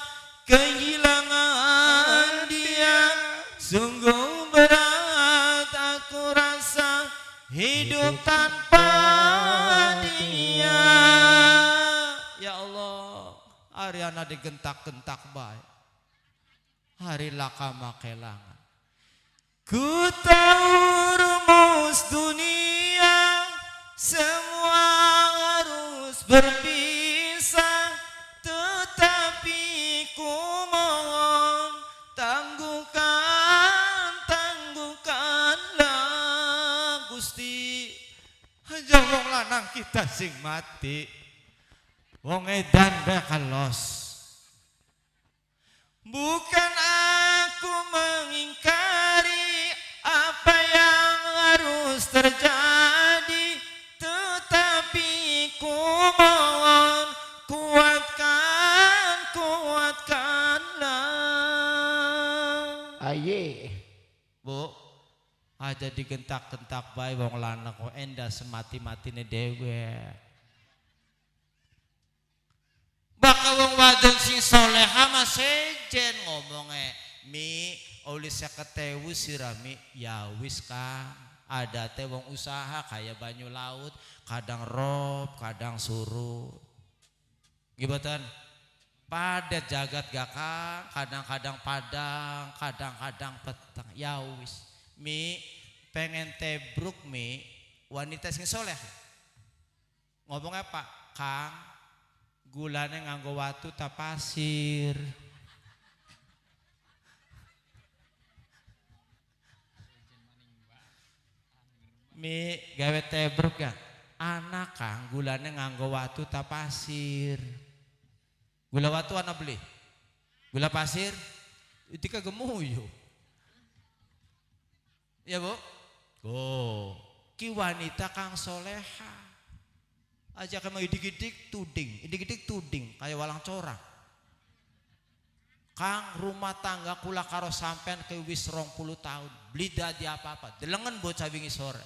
kehilangan dia, sungguh berat aku rasa hidup tanpa dia. Ya Allah, hari ana digentak-gentak baik, hari lakama kelangan. Ku tahu rumus dunia, semua harus berpisah, tetapi ku mohon tangguhkanlah Gusti. Aja wong lanang kita sing mati, wong edan bakal los. Bukan aku mengingkari apa yang harus terjadi, tetapi ku mohon kuatkanlah. Aye. Bu, aja digentak-gentak bae wong lanang kok endah semati-matine dhewe. Bakal wong wadon sing soleha mah sejen ngomongnya mi oli 50.000 sirami ya wis Kang. Ada teh wong usaha kayak banyu laut, kadang rob, kadang surut. Gibatan pada jagat gakang, kadang-kadang padang, kadang-kadang petang. Ya wis, mi pengen tebruk mi wanita sing soleh. Ngomong apa? Kang, gulane nganggo watu ta pasir. Mi gawe tebruk ya. Anak Kang, gulane nganggo watu ta pasir. Gula watu anak beli. Gula pasir itu kagemuyu. Ya Bu? Oh, ki wanita kang soleha. Aja kamu idik-idik tuding kayak walang corang. Kang rumah tangga kula karo sampean ke wis 20 tahun. Beli dadi apa-apa. Delengen bocah wingi sore.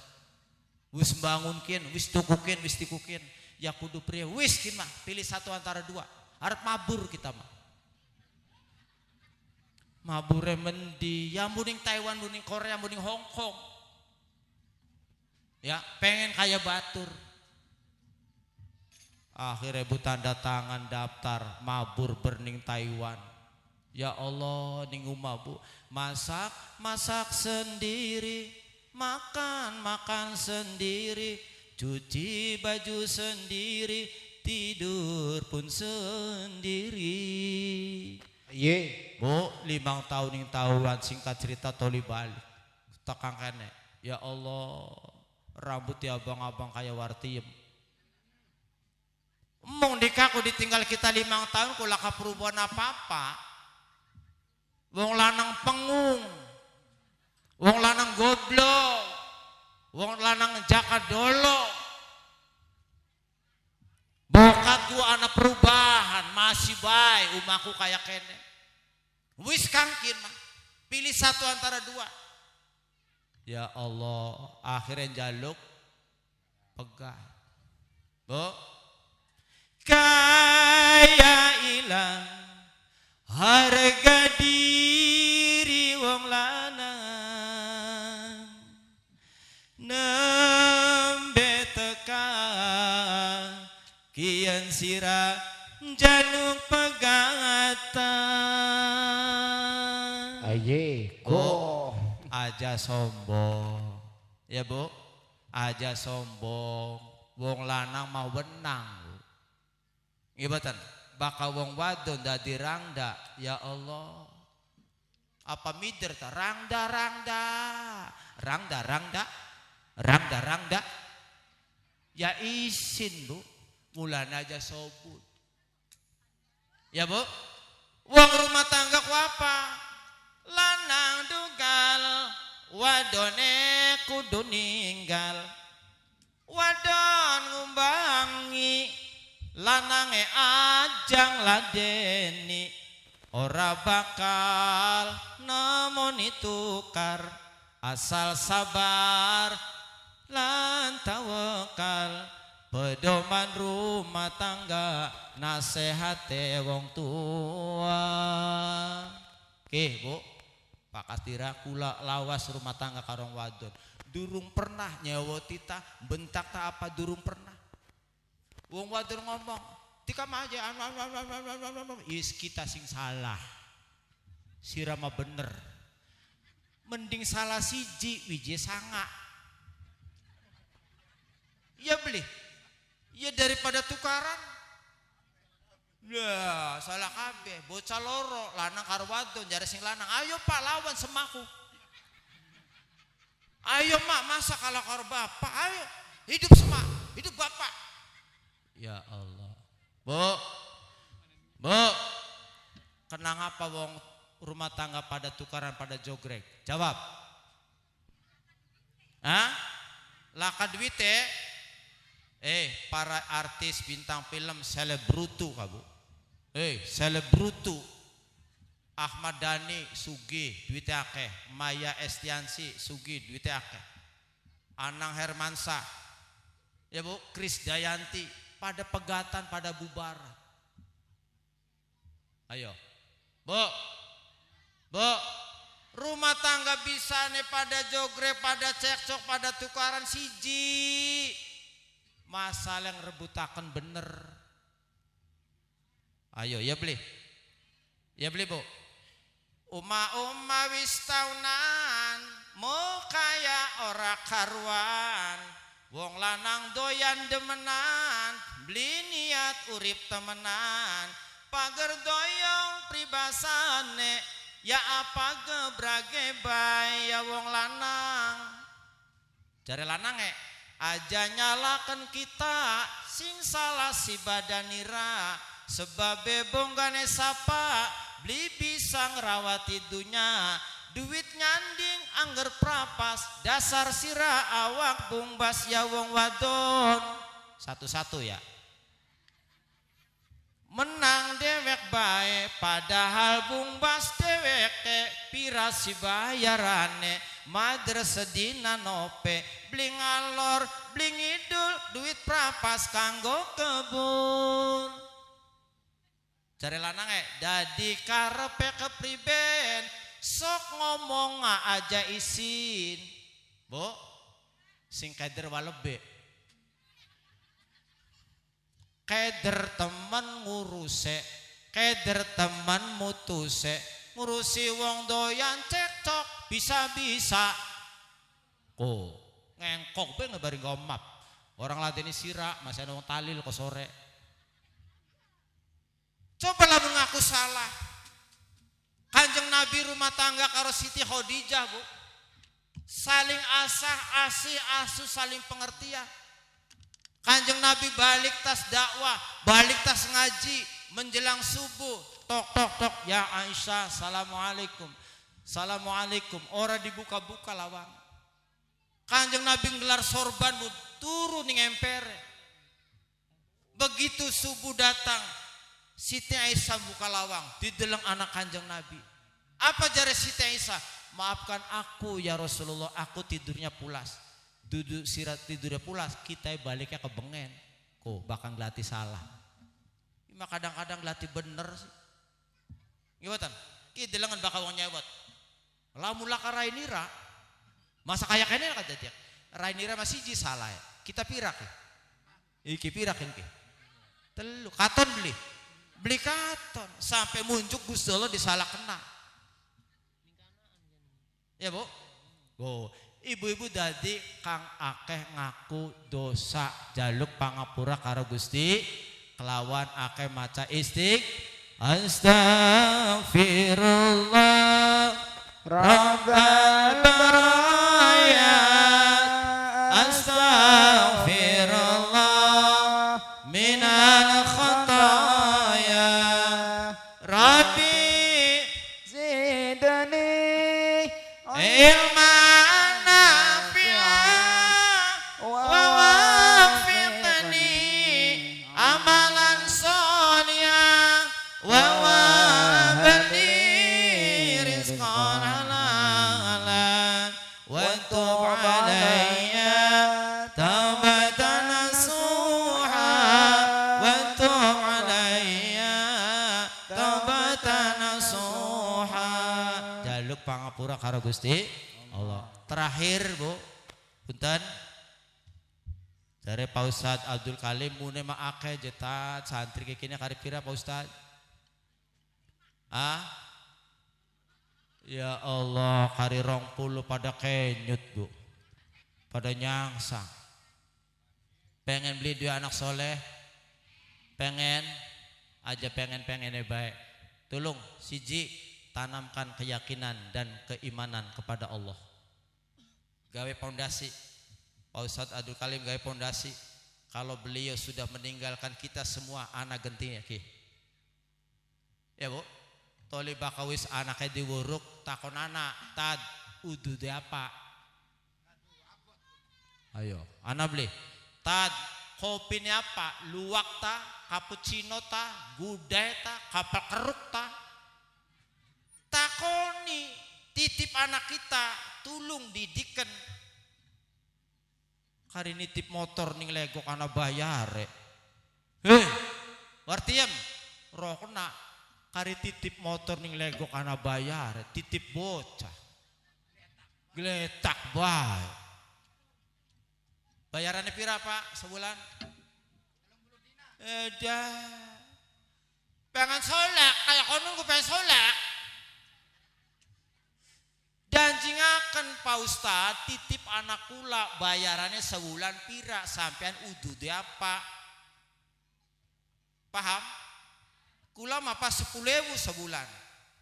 Wis bangunkin, wis tukukin, wis tikukin. Ya kudu pria, wis kin mah pilih satu antara dua. Harap mabur kita mah. Mabure mendi, ya muning Taiwan, muning Korea, muning Hong Kong. Ya pengen kaya batur. Akhirnya bu tanda tangan daftar mabur berning Taiwan. Ya Allah ning umah bu, masak sendiri, makan sendiri, cuci baju sendiri, tidur pun sendiri. Ye. Bu, 5 tahun yang tahuan singkat cerita toli balik. Tekang kene. Ya Allah, rambut ya abang-abang kayak wartiem. Mong dikaku ditinggal kita 5 tahun kula ka perubahan apa-apa. Wong lanang pengung. Wong lanang goblok. Wong lanang jakadolo. Bokat gua anak perubahan masih baik umaku kayak kene. Wis kangkin mah pilih satu antara dua. Ya Allah akhirnya jaluk pegang. Bu kaya ilang harga diri wong lanang nembe tekan kian sira jaluk pegatan. Aye. Oh, aja sombong. Ya Bu, aja sombong. Wong lanang mau benang. Ibatan, bakal wong wadon dadi rangda. Ya Allah. Apa mider ta? Rangda. Ya isin Bu. Mulan aja sobut. Ya Bu. Wong rumah tangga ku apa? Lanang dugal, wadone kudu ninggal. Wadon ngumbangi, lanange ajang ladeni. Ora bakal nemoni tukar, asal sabar lan tawakal. Pedoman rumah tangga nasehate wong tua. Oke Bu, Pak Kastira kula lawas rumah tangga karong wadon. Durung pernah nyawa tita bentak tak apa durung pernah. Wong wadon ngomong, tika mah aja is kita sing salah. Sirama bener. Mending salah siji wiji sanga. Ya beli. Ya daripada tukaran. Ya salah kabeh, bocah loro, lanang karo wadon jare sing lanang. Ayo Pak lawan semaku. Ayo Mak masa kalah karo bapak. Ayo hidup semak, hidup bapak. Ya Allah. Bu, kenang apa wong rumah tangga pada tukaran pada jogrek? Jawab. Hah? Laka duite. Para artis bintang film selebrutu kabu. Selebrutu. Ahmad Dhani sugih duite akeh, Maya Estiansi sugih duite akeh. Anang Hermansyah. Ya Bu, Krisdayanti pada pegatan pada bubaran. Ayo. Bu. Rumah tangga bisa nih pada jogre, pada cekcok, pada tukaran siji. Masalah yang rebutakan bener. Ayo, ya beli. Ya beli, Bu. Uma wis taunan, mau kaya ora karuan. Wong lanang doyan demenan, beli niat urip temenan. Pager doyong pribasane, ya apa gebrage bay ya wong lanang. Jare lanang aja nyalakan kita, sing salah si badanira. Sebab bonggane sapa, beli bisa ngerawati dunya. Duit nyanding angger prapas, dasar sira awak bumbas ya wong wadon. Satu-satu ya. Menang dewek bae, padahal bumbas dewek pira si bayarane. Madre sedina nope, beli ngalor, beli ngidul, duit prapas kanggo kebun. Cari lanang dadi karepe kepriben, sok ngomong aja isin. Bu, sing keder walebe. Keder temen nguruse, keder temen mutuse, ngurusi wong doyan cekcok bisa-bisa. Ko, ngengkok be ngebari gomap. Orang latini sira, masih ada wong talil ke sore. Cobalah mengaku salah. Kanjeng Nabi rumah tangga karo Siti Khadijah, Bu. Saling asah, asih, asu, saling pengertian. Kanjeng Nabi balik tas dakwah, balik tas ngaji, menjelang subuh, tok tok tok, ya Aisyah, assalamualaikum, assalamualaikum. Ora dibuka-buka lawang. Kanjeng Nabi gelar sorban, Bu, turun ning empere. Begitu subuh datang, Siti Aisyah buka lawang, dideleng anak Kanjeng Nabi. Apa jare Siti Aisyah? Maafkan aku ya Rasulullah, aku tidurnya pulas. Duduk sirat tidurnya pulas, kita baliknya ke bengen. Kok bakal ngelatih salah. Ima kadang-kadang ngelatih bener sih. Gimana? Ki delengan bakal wong nyewot. Lamun laka Rainira, masa kayak ini kan jadi. Rainira masih ji salah ya. Kita pirak ya. Iki pirak ini. Telu katon beli katon sampai muncul Gusti Allah disalah kena. Ya Bu. Oh, ibu-ibu dadi kang akeh ngaku dosa jaluk pangapura karo Gusti kelawan akeh maca Astaghfirullah Rabbal baraya Astaghfirullah minal khataya Rabbi zidni ilman nafi'an wa wafiqni amalan sholihan wa wabni rizqan halalan wa tub alayya taubatan nasuha wa tub alayya taubatan nasuha. Jaluk pangapura karo Gusti Allah. Terakhir Bu, punten dari Pak Ustadz Abdul Kalim mune maake jetat santri kekini kari pira Pak Ustadz? Ah? Ya Allah, kari 20 pada kenyut Bu. Pada nyangsang. Pengen beli 2 anak soleh. Pengen baik. Tolong siji tanamkan keyakinan dan keimanan kepada Allah. Gawe fondasi. Pak Ustadz Abdul Kalim gawe fondasi. Kalau beliau sudah meninggalkan kita semua anak gentinya ki. Ya Bu. Toli bakawis anaknya diwuruk takon anak tad udu de apa? Ayo, anak beli. Tad kopinya apa? Luwak ta, cappuccino ta, gudai ta, kapal keruk ta. Takoni titip anak kita, tulung didiken. Kari nitip motor ning legok anak bayare. Wartiem, roh kena. Kari titip motor ning legok anak bayare, titip bocah. Gletak bae. Bayarannya pira Pak sebulan? pengen solek kayak konon gue pengen solek. Janjingaken Pak Ustad titip anak kula bayarannya sebulan pira sampean udu de apa? Paham? Kula mah pas 10.000 sebulan.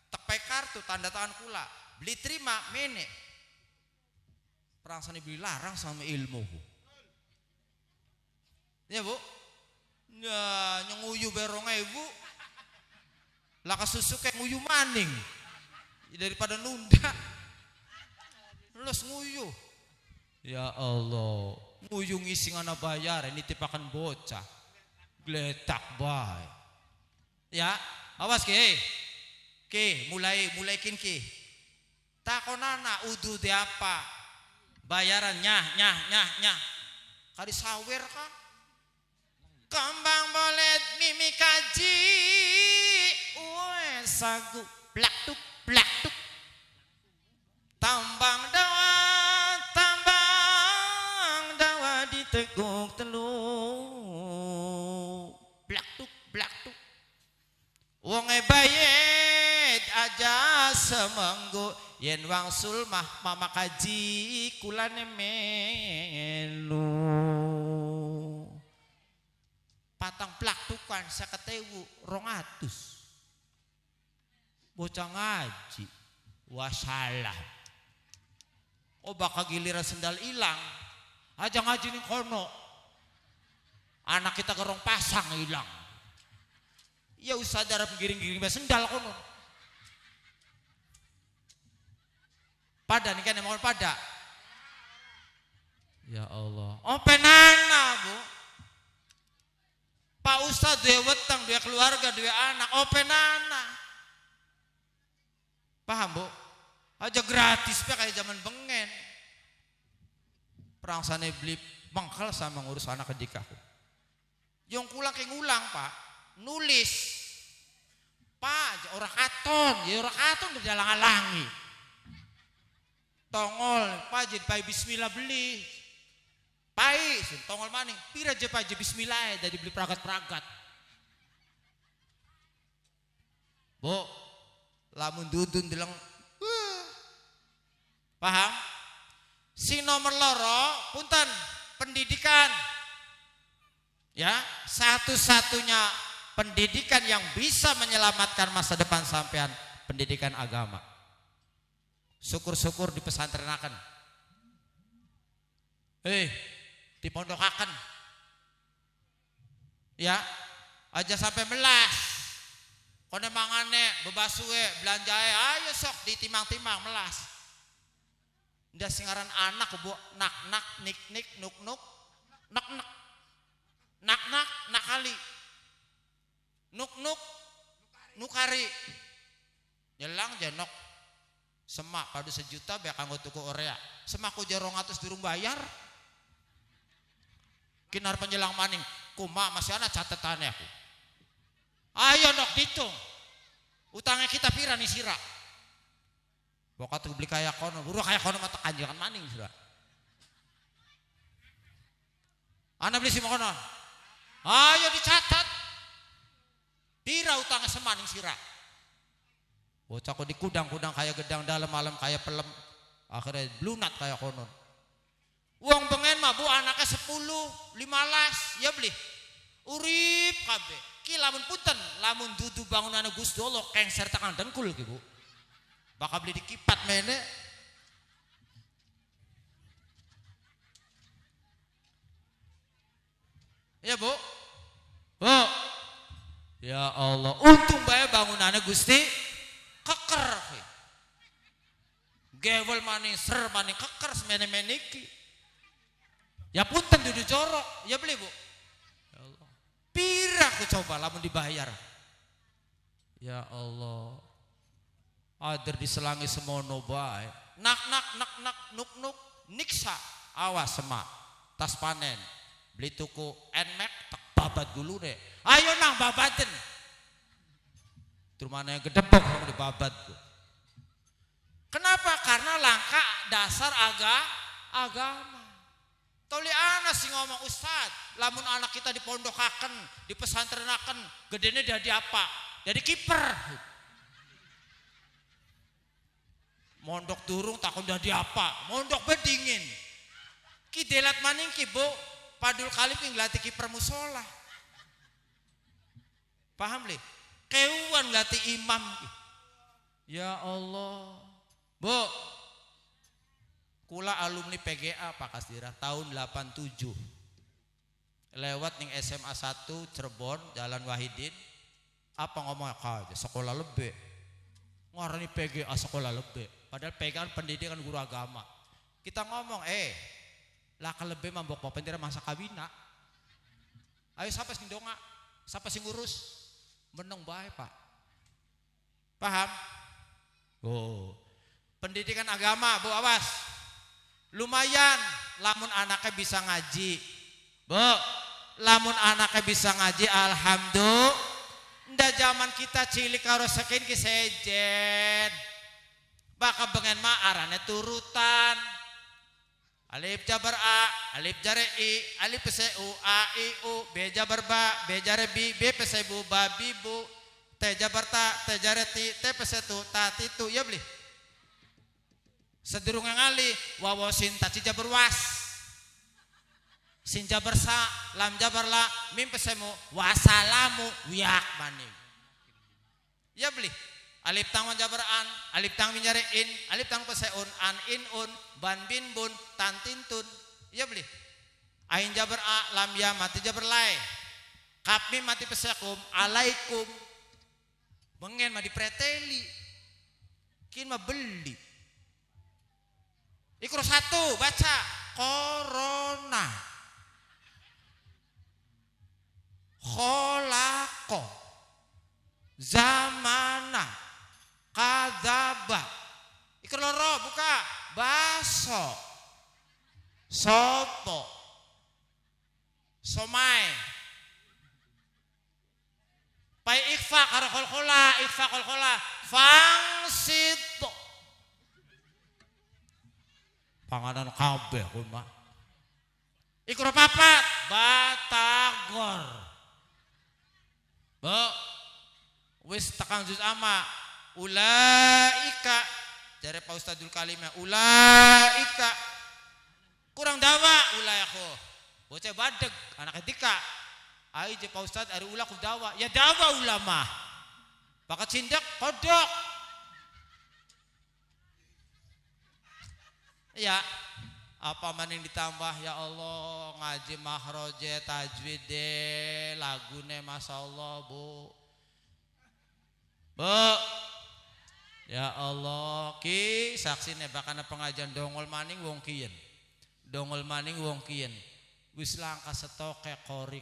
Tepai kartu tanda tangan kula. Beli terima mene. Perangsane beli larang sama ilmu. Ya Bu? Ya nyenguyu berong ibu. Lah kasusu kayak nguyu maning. Daripada nunda. Los nguyu. Ya Allah. Nguyu ngising anak bayar ini tipakan bocah. Gletak bae. Ya, awas ke. Ke, mulai ki. Takonana udu de apa? Bayaran nyah. Kali sawer ka? Kembang bolet mimi kaji. Uwe sagu plak tuk. Tambang dawa diteguk teluk. Blak tuk. Wong bayed aja semenggo yen wangsul mah mama kaji kulane melu. Patang plak tukan 50.000 200. Bocah ngaji wasalah. Oh bakal giliran sendal hilang. Aja ngaji ning kono. Anak kita gerong pasang hilang. Ya usah darah giring-giring sendal kono. Pada nih kan mau pada. Ya Allah. Oh penana Bu. Pak Ustad dua weteng, dua keluarga, dua anak. Oh penana. Paham Bu? Aja gratis pak kayak zaman bengen. Perangsane beli mangkal sama ngurus anak kedikaku. Yang kulang kayak ngulang Pak. Nulis. Pak, orang katon udah jalang-alangi. Tongol, Pak jadi pai bismillah beli. Pai, tongol maning. Pira aja Pak jadi bismillah dari beli peragat-peragat. Bu, lamun dudun bilang paham? Si nomor loro punten pendidikan. Ya, satu-satunya pendidikan yang bisa menyelamatkan masa depan sampean pendidikan agama. Syukur-syukur di pesantrenaken. Dipondokaken. Ya, aja sampai melas. Kone mangane bebasuwe belanjae ayo sok ditimang-timang melas. Nda singaran anak Bu nak nik nuk nak nakali nukari jelang jenok semak pada 1 juta be kanggo tuku orea semak ku jarong atus durung bayar kinar penjelang maning kuma masih ana catetane aku ayo nok ditung utangnya kita pira nih sira pokoknya tuh beli kayak kono, buru kayak kono mata kanjangan maning sudah. Anak beli si kono, ayo dicatat. Pira utangnya semaning sirah. Bocah kok di kudang-kudang kayak gedang dalam malam kayak pelem, akhirnya blunat kayak kono. Uang pengen mah Bu anaknya 10, 15, ya beli. Urip kabeh. Ki lamun punten, lamun dudu bangunan Gusti Allah kengser tekan dengkul ki Bu. Bakal beli dikipat mene. Ya Bu. Bu. Ya Allah, untung bae bangunannya Gusti keker. Gewel maning ser maning keker semene meniki. Ya punten dudu jorok, ya beli Bu. Ya Allah. Pira aku coba lamun dibayar. Ya Allah. Ader diselangi semono bae. Nak nuk niksa awas semak tas panen beli tuku nmek tak babat dulu deh ayo nang babaten terumana yang gedebok kamu di babat tuh. Kenapa? Karena langka dasar agama. Toli anak sih ngomong Ustad lamun anak kita dipondokaken dipesantrenaken gedene dadi apa jadi kiper. Mondok durung takon jadi apa? Mondok bedingin. Ki delat maning ki Bu, padul kali ki nglatih kiper musola. Paham le? Keuan nglatih imam ki. Ya Allah. Bu, kula alumni PGA Pak Kasdira tahun 87. Lewat ning SMA 1 Cirebon Jalan Wahidin. Apa ngomong aja sekolah lebih. Ngarani PGA sekolah lebih. Padahal PGA pendidikan guru agama. Kita ngomong lah lebih mambok pendira masa kawina. Ayo siapa sing donga? Siapa sing ngurus? Meneng bae Pak. Paham? Oh. Pendidikan agama Bu awas. Lumayan lamun anaknya bisa ngaji. Bu, lamun anaknya bisa ngaji alhamdulillah. Nda zaman kita cilik karo saking ki sejen. Baka bengen mah arane turutan. Alif jabar A, alif jare I, alif pese U, A I U, B jabar ba, B jare B, B pese bu, ba bi bu, T jabar ta, T jare ti, T pese tu, ta ti tu, ya beli. Sedurung yang ngali, wawasin taci jabar was. Sin jabar sa, lam jabar la, mim pesemu, wasalamu, wiyak maning. Ya beli. Alif tang jabar an, alif tang minjare in, alif tang peseun, an in un, ban bin bun, tan tintun. Ya beli. Ain jabar a, lam ya mati jabar lai. Kap mim mati pesekum, alaikum. Bengen mah dipreteli. Kin mah beli. Ikro 1 baca corona. Kholaqo zamana kadzaba. Ikro loro buka baso sopo somai pai ikfa karo kholkhola ikfa kholkhola fangsito panganan kabeh kuwi mah. Ikro papat batagor. Bu, wis takang juz ama ulaika jare Pak Ustadzul Kalimah ulaika kurang dawa ulaiku bocah badeg anak ketika ai je Pak Ustadz ari ulah ku dawa ya dawa ulama pakat sindak kodok ya apa maning ditambah ya Allah ngaji mahroje tajwid deh lagune masyaallah Bu ya Allah ki saksi nebakana pengajian dongol maning wong kiyen dongol maning wong kiyen wis langka setoke kori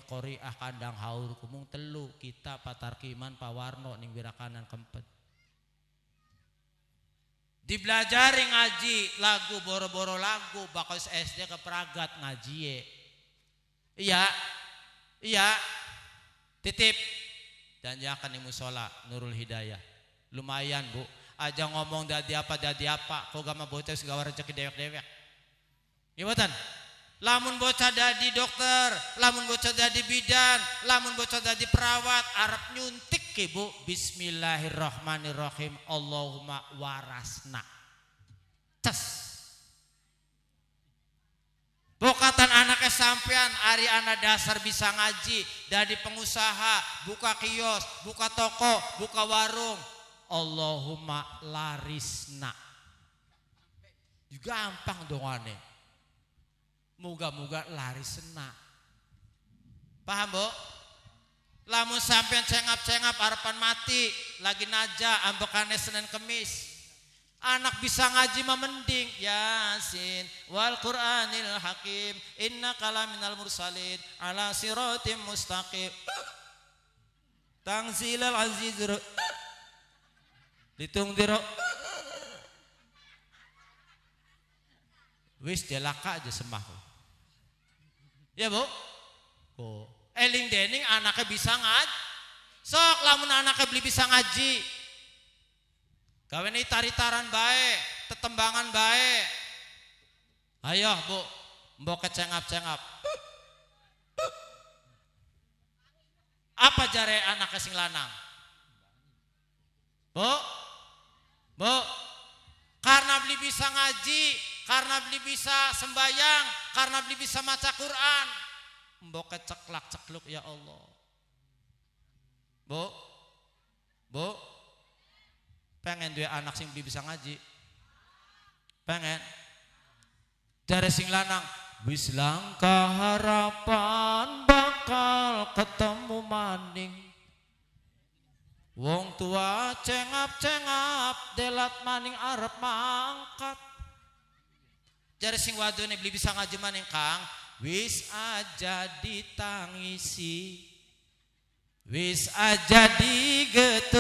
kandang haur kumung telu kita patarkiman pawarno ning wirakanan kempet dibelajari ngaji lagu boro-boro lagu bakal SD ke Pragat ngaji iya titip dan jangan di musola Nurul Hidayah lumayan Bu aja ngomong dadi apa kok gak mau bocah segala rezeki dewek-dewek gimana lamun bocah dadi dokter lamun bocah dadi bidan lamun bocah dadi perawat arep nyuntik ke Bu bismillahirrahmanirrahim Allahumma warasna ces bokatan anaknya sampean ari anak dasar bisa ngaji dadi pengusaha buka kios buka toko buka warung Allahumma larisna gampang dongane moga-moga larisna paham Bu lamun sampean cengap-cengap harapan mati lagi naja ambekane Senin Kemis anak bisa ngaji mah mending Yasin wal Qur'anil Hakim innaka laminal mursalin ala siratim mustaqim Tangzilal azizur ditung diro wis delaka aja semah ya Bu oh eling dening anaknya bisa ngaji sok lamun anaknya beli bisa ngaji gawe ini taritaran baik tetembangan baik ayo Bu mbok kecengap-cengap apa jare anaknya sing lanang Bu, bu, karena beli bisa ngaji, karena beli bisa sembayang, karena beli bisa maca Quran, mbok keceklak cekluk ya Allah. Bu, bu, pengen dua anak sing beli bisa ngaji, pengen. Jare sing lanang, wis langkah harapan bakal ketemu maning. Wong tua cengap-cengap delat maning arep mangkat. Jare sing wadone beli bisa ngaji maning Kang, wis aja ditangisi. Wis aja digetuni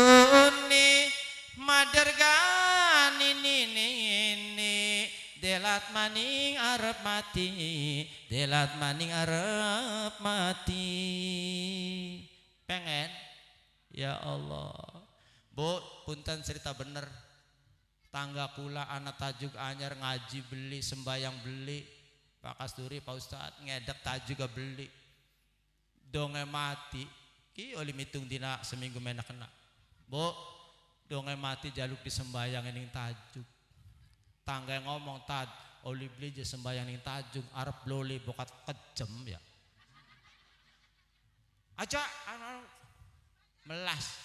madergani ini delat maning arep mati, delat maning arep mati. Pengen? Ya Allah. Bu, punten cerita bener. Tangga kula anak tajuk anyar ngaji beli, sembayang beli. Pak Kasturi, Pak Ustadz ngedek tajuk beli. Donge mati. Ki oli mitung dina seminggu menak kena. Bu, donge mati jaluk disembayang ini tajuk. Tangga ngomong tad, oli beli je sembayang ini tajuk. Arab loli bokat kejem ya. Aja melas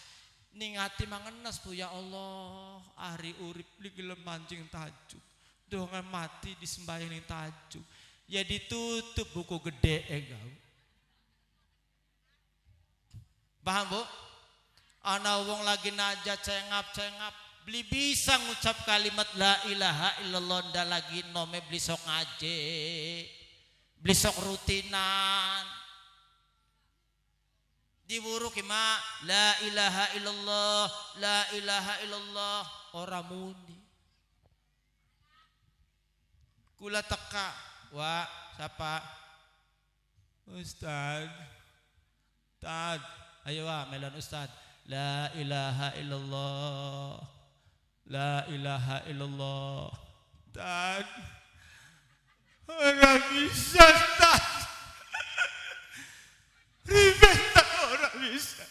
ningati mangenes Bu ya Allah, ari urip li gelem mancing tajuk, dongan mati disembayang ning tajuk, ya ditutup buku gede engau. Paham Bu? Ana wong lagi najat cengap-cengap beli bisa ngucap kalimat la ilaha illallah ndak lagi nome beli sok ngaji, beli sok rutinan. Diburu kima la ilaha illallah, la ilaha illallah, ora muni. Kula teka, wa siapa? Ustad. Tad, ayo wa melon Ustad. La ilaha illallah. La ilaha illallah. Tad. Ora bisa Tad. Ribet orang bisa.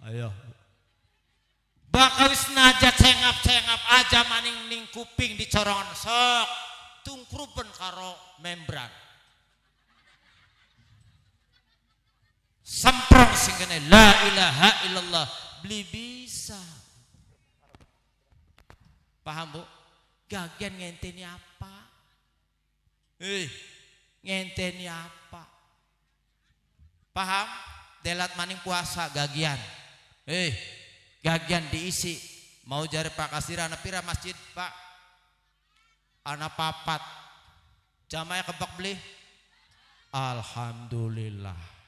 Ayo. Bakal wis najat cengap-cengap aja maning ning kuping dicorongan sok tungkrupen karo membran. Semprong sing kene la ilaha illallah beli bisa. Paham Bu? Gagian ngenteni apa? Ngenteni apa? Paham? Delat maning puasa gagian. Gagian diisi. Mau jari Pak Kasira anak pira masjid Pak? Anak papat. Jamaah kebak beli? Alhamdulillah.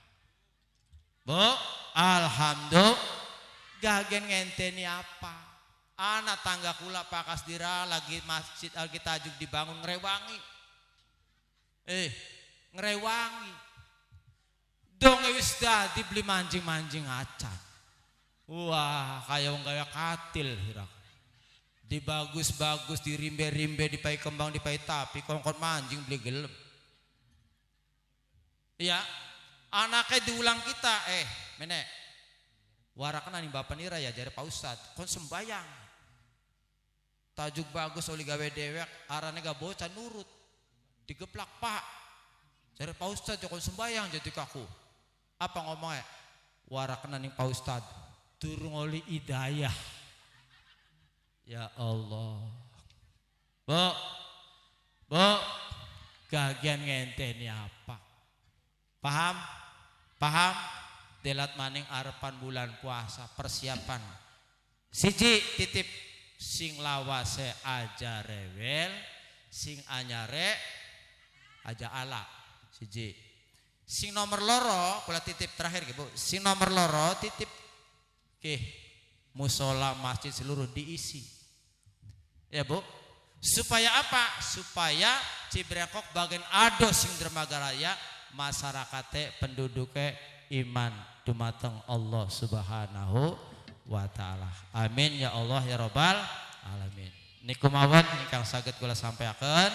Bu, alhamdulillah. Gagian ngenteni apa? Anak tangga kula Pak Kasdira lagi masjid lagi tajuk dibangun ngrewangi. Ngrewangi dong wis dadi beli mancing-mancing acan. Wah, kayak wong gaya katil hirak. Dibagus-bagus, dirimbe-rimbe, dipai kembang, dipai tapi kongkot mancing beli gelem. Iya, anaknya diulang kita, menek. Warakna nih bapak nira ya jare Pak Ustadz, kon sembayang. Tajuk bagus oli gawe dewek, arane gak bocah nurut. Digeplak Pak, jadi Pak Ustadz jokon sembayang jadi kaku. Apa ngomongnya? Warakna ning Pak Ustadz turung oli hidayah. Ya Allah. Bu, gagian ngenteni apa? Paham? Paham? Delat maning arepan bulan puasa persiapan. Siji titip sing lawase aja rewel, sing anyare aja ala. Siji. Sing nomor loro kula titip terakhir Bu. Sing nomor loro titip musola masjid seluruh diisi. Ya Bu. Supaya apa? Supaya Cibrengkok bagian ado sing dermagaraya masyarakate penduduknya iman dumateng Allah Subhanahu wa taala. Amin ya Allah ya rabbal alamin. Niku mawon ingkang saged kula sampaikan.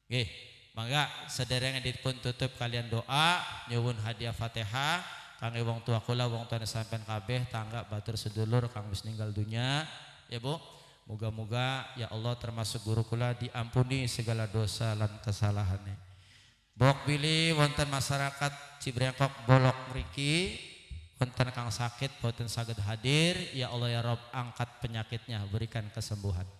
Nggih, mangga sederenge dipun tutup kalian doa nyuwun hadiah Fatihah kangge wong tua kula wong tuane sampean kabeh tangga batur sedulur kang wis ninggal dunya ya Bu. Moga-moga ya Allah termasuk guru kula diampuni segala dosa lan kesalahannya. Bok bilih wonten masyarakat Cibrengkok Bolok mriki wonten kang sakit boten saged hadir ya Allah ya Rob angkat penyakitnya berikan kesembuhan.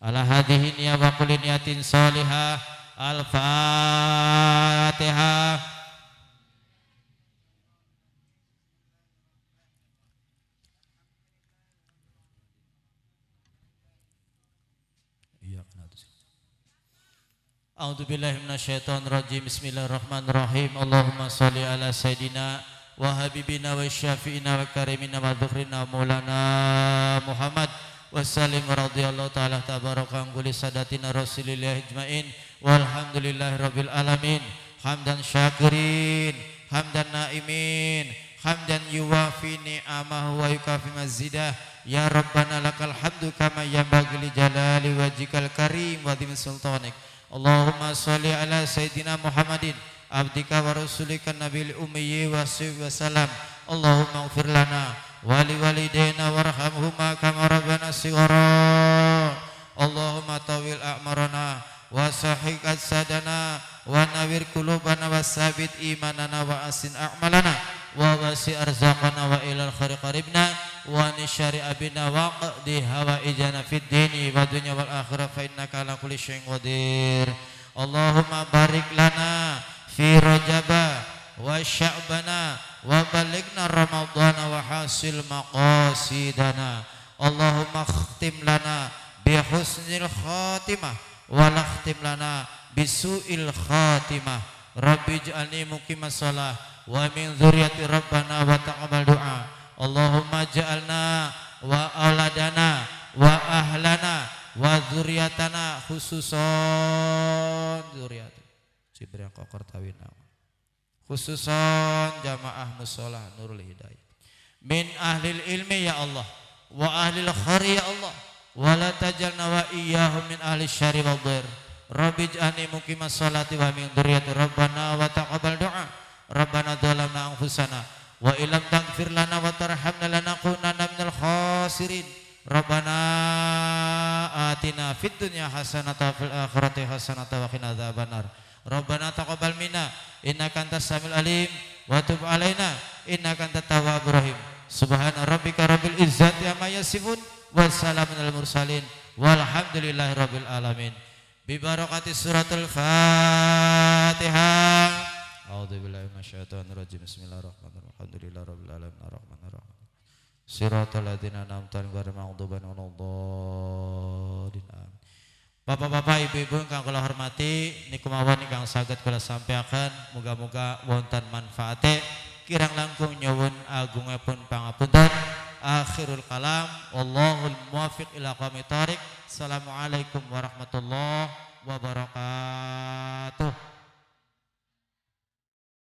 Ala hadhihi niyya wa kulli niyatin sholihah. Al-Fatihah. A'udzubillahi minasyaitonir rajim. Bismillahirrahmanirrahim. Allahumma shalli ala sayidina wa habibina wa syafi'ina wa karimina wa dhukrina maulana Muhammad wa sallim radhiyallahu ta'ala tabaraka anguli sadatina rasulillahi ajmain walhamdulillahi rabbil alamin hamdan syakirin hamdan naimin hamdan yuwafi ni'amahu wa yukafi mazidah ya rabbana lakal hamdu kama yanbaghi li jalali wajhikal karim wa dhim sultanik. Allahumma sholli ala sayyidina Muhammadin abdika wa rasulika nabil ummi wa sallam. Allahumma ighfir lana wa li walidayna warhamhuma kama rabbana shighara. Allahumma tawil a'marana wa sahih sadana wa nawir qulubana wa sabit imanana wa asin a'malana wa wasi arzaqana wa ilal khairi qaribna wa nishari abina wa qdi hawaijana fid dini wa dunya wal akhirah fa innaka ala kulli syai'in qadir. Allahumma barik lana fi rajaba wa sya'bana wa balighna ramadhana wa hasil maqasidana. Allahumma khtim lana bi husnil khatimah wa lakhtim lana bisu'il khatimah. Rabbi ij'alni muqimas shalah wa min dzurriyyati rabbana wa taqabbal du'a. Allahumma ja'alna wa auladana wa ahlana wa dzurriyyatana khususan dzurriyyat Cibrengkok Kertawina khususan jamaah musholah Nurul Hidayah min ahlil ilmi ya Allah wa ahlil khari ya Allah wa la tajalna wa iyyahum min ahli syarri wal dhir. Rabbi ij'alni muqimas sholati wa min dzurriyyati rabbana wa taqabbal du'a. Rabbana dhalamna anfusana wa illam taghfir lana wa tarhamna lanakunanna minal khasirin. Rabbana atina fid dunya hasanatan wa fil akhirati hasanatan wa qina adzabannar. Rabbana taqabbal minna innaka antas samiul alim wa tub alaina innaka antat tawwabur rahim. Subhana rabbika rabbil izzati amma yasifun wa salamun alal mursalin walhamdulillahi rabbil alamin. Bi barakati suratul Fatihah. A'udzubillahi minasyaitonir rajim. Bismillahirrahmanirrahim. Alhamdulillahi rabbil alamin arrahmanir rahim. Siratal ladzina an'amta 'alaihim ghairil maghdubi 'alaihim waladdallin. Bapak-bapak, ibu-ibu ingkang kula hormati, niku mawon ingkang saged kula sampaikan, muga-muga wonten manfaate. Kirang langkung nyuwun agungipun pangapunten. Akhirul kalam, wallahul muwaffiq ila aqwamit thoriq. Assalamualaikum warahmatullahi wabarakatuh.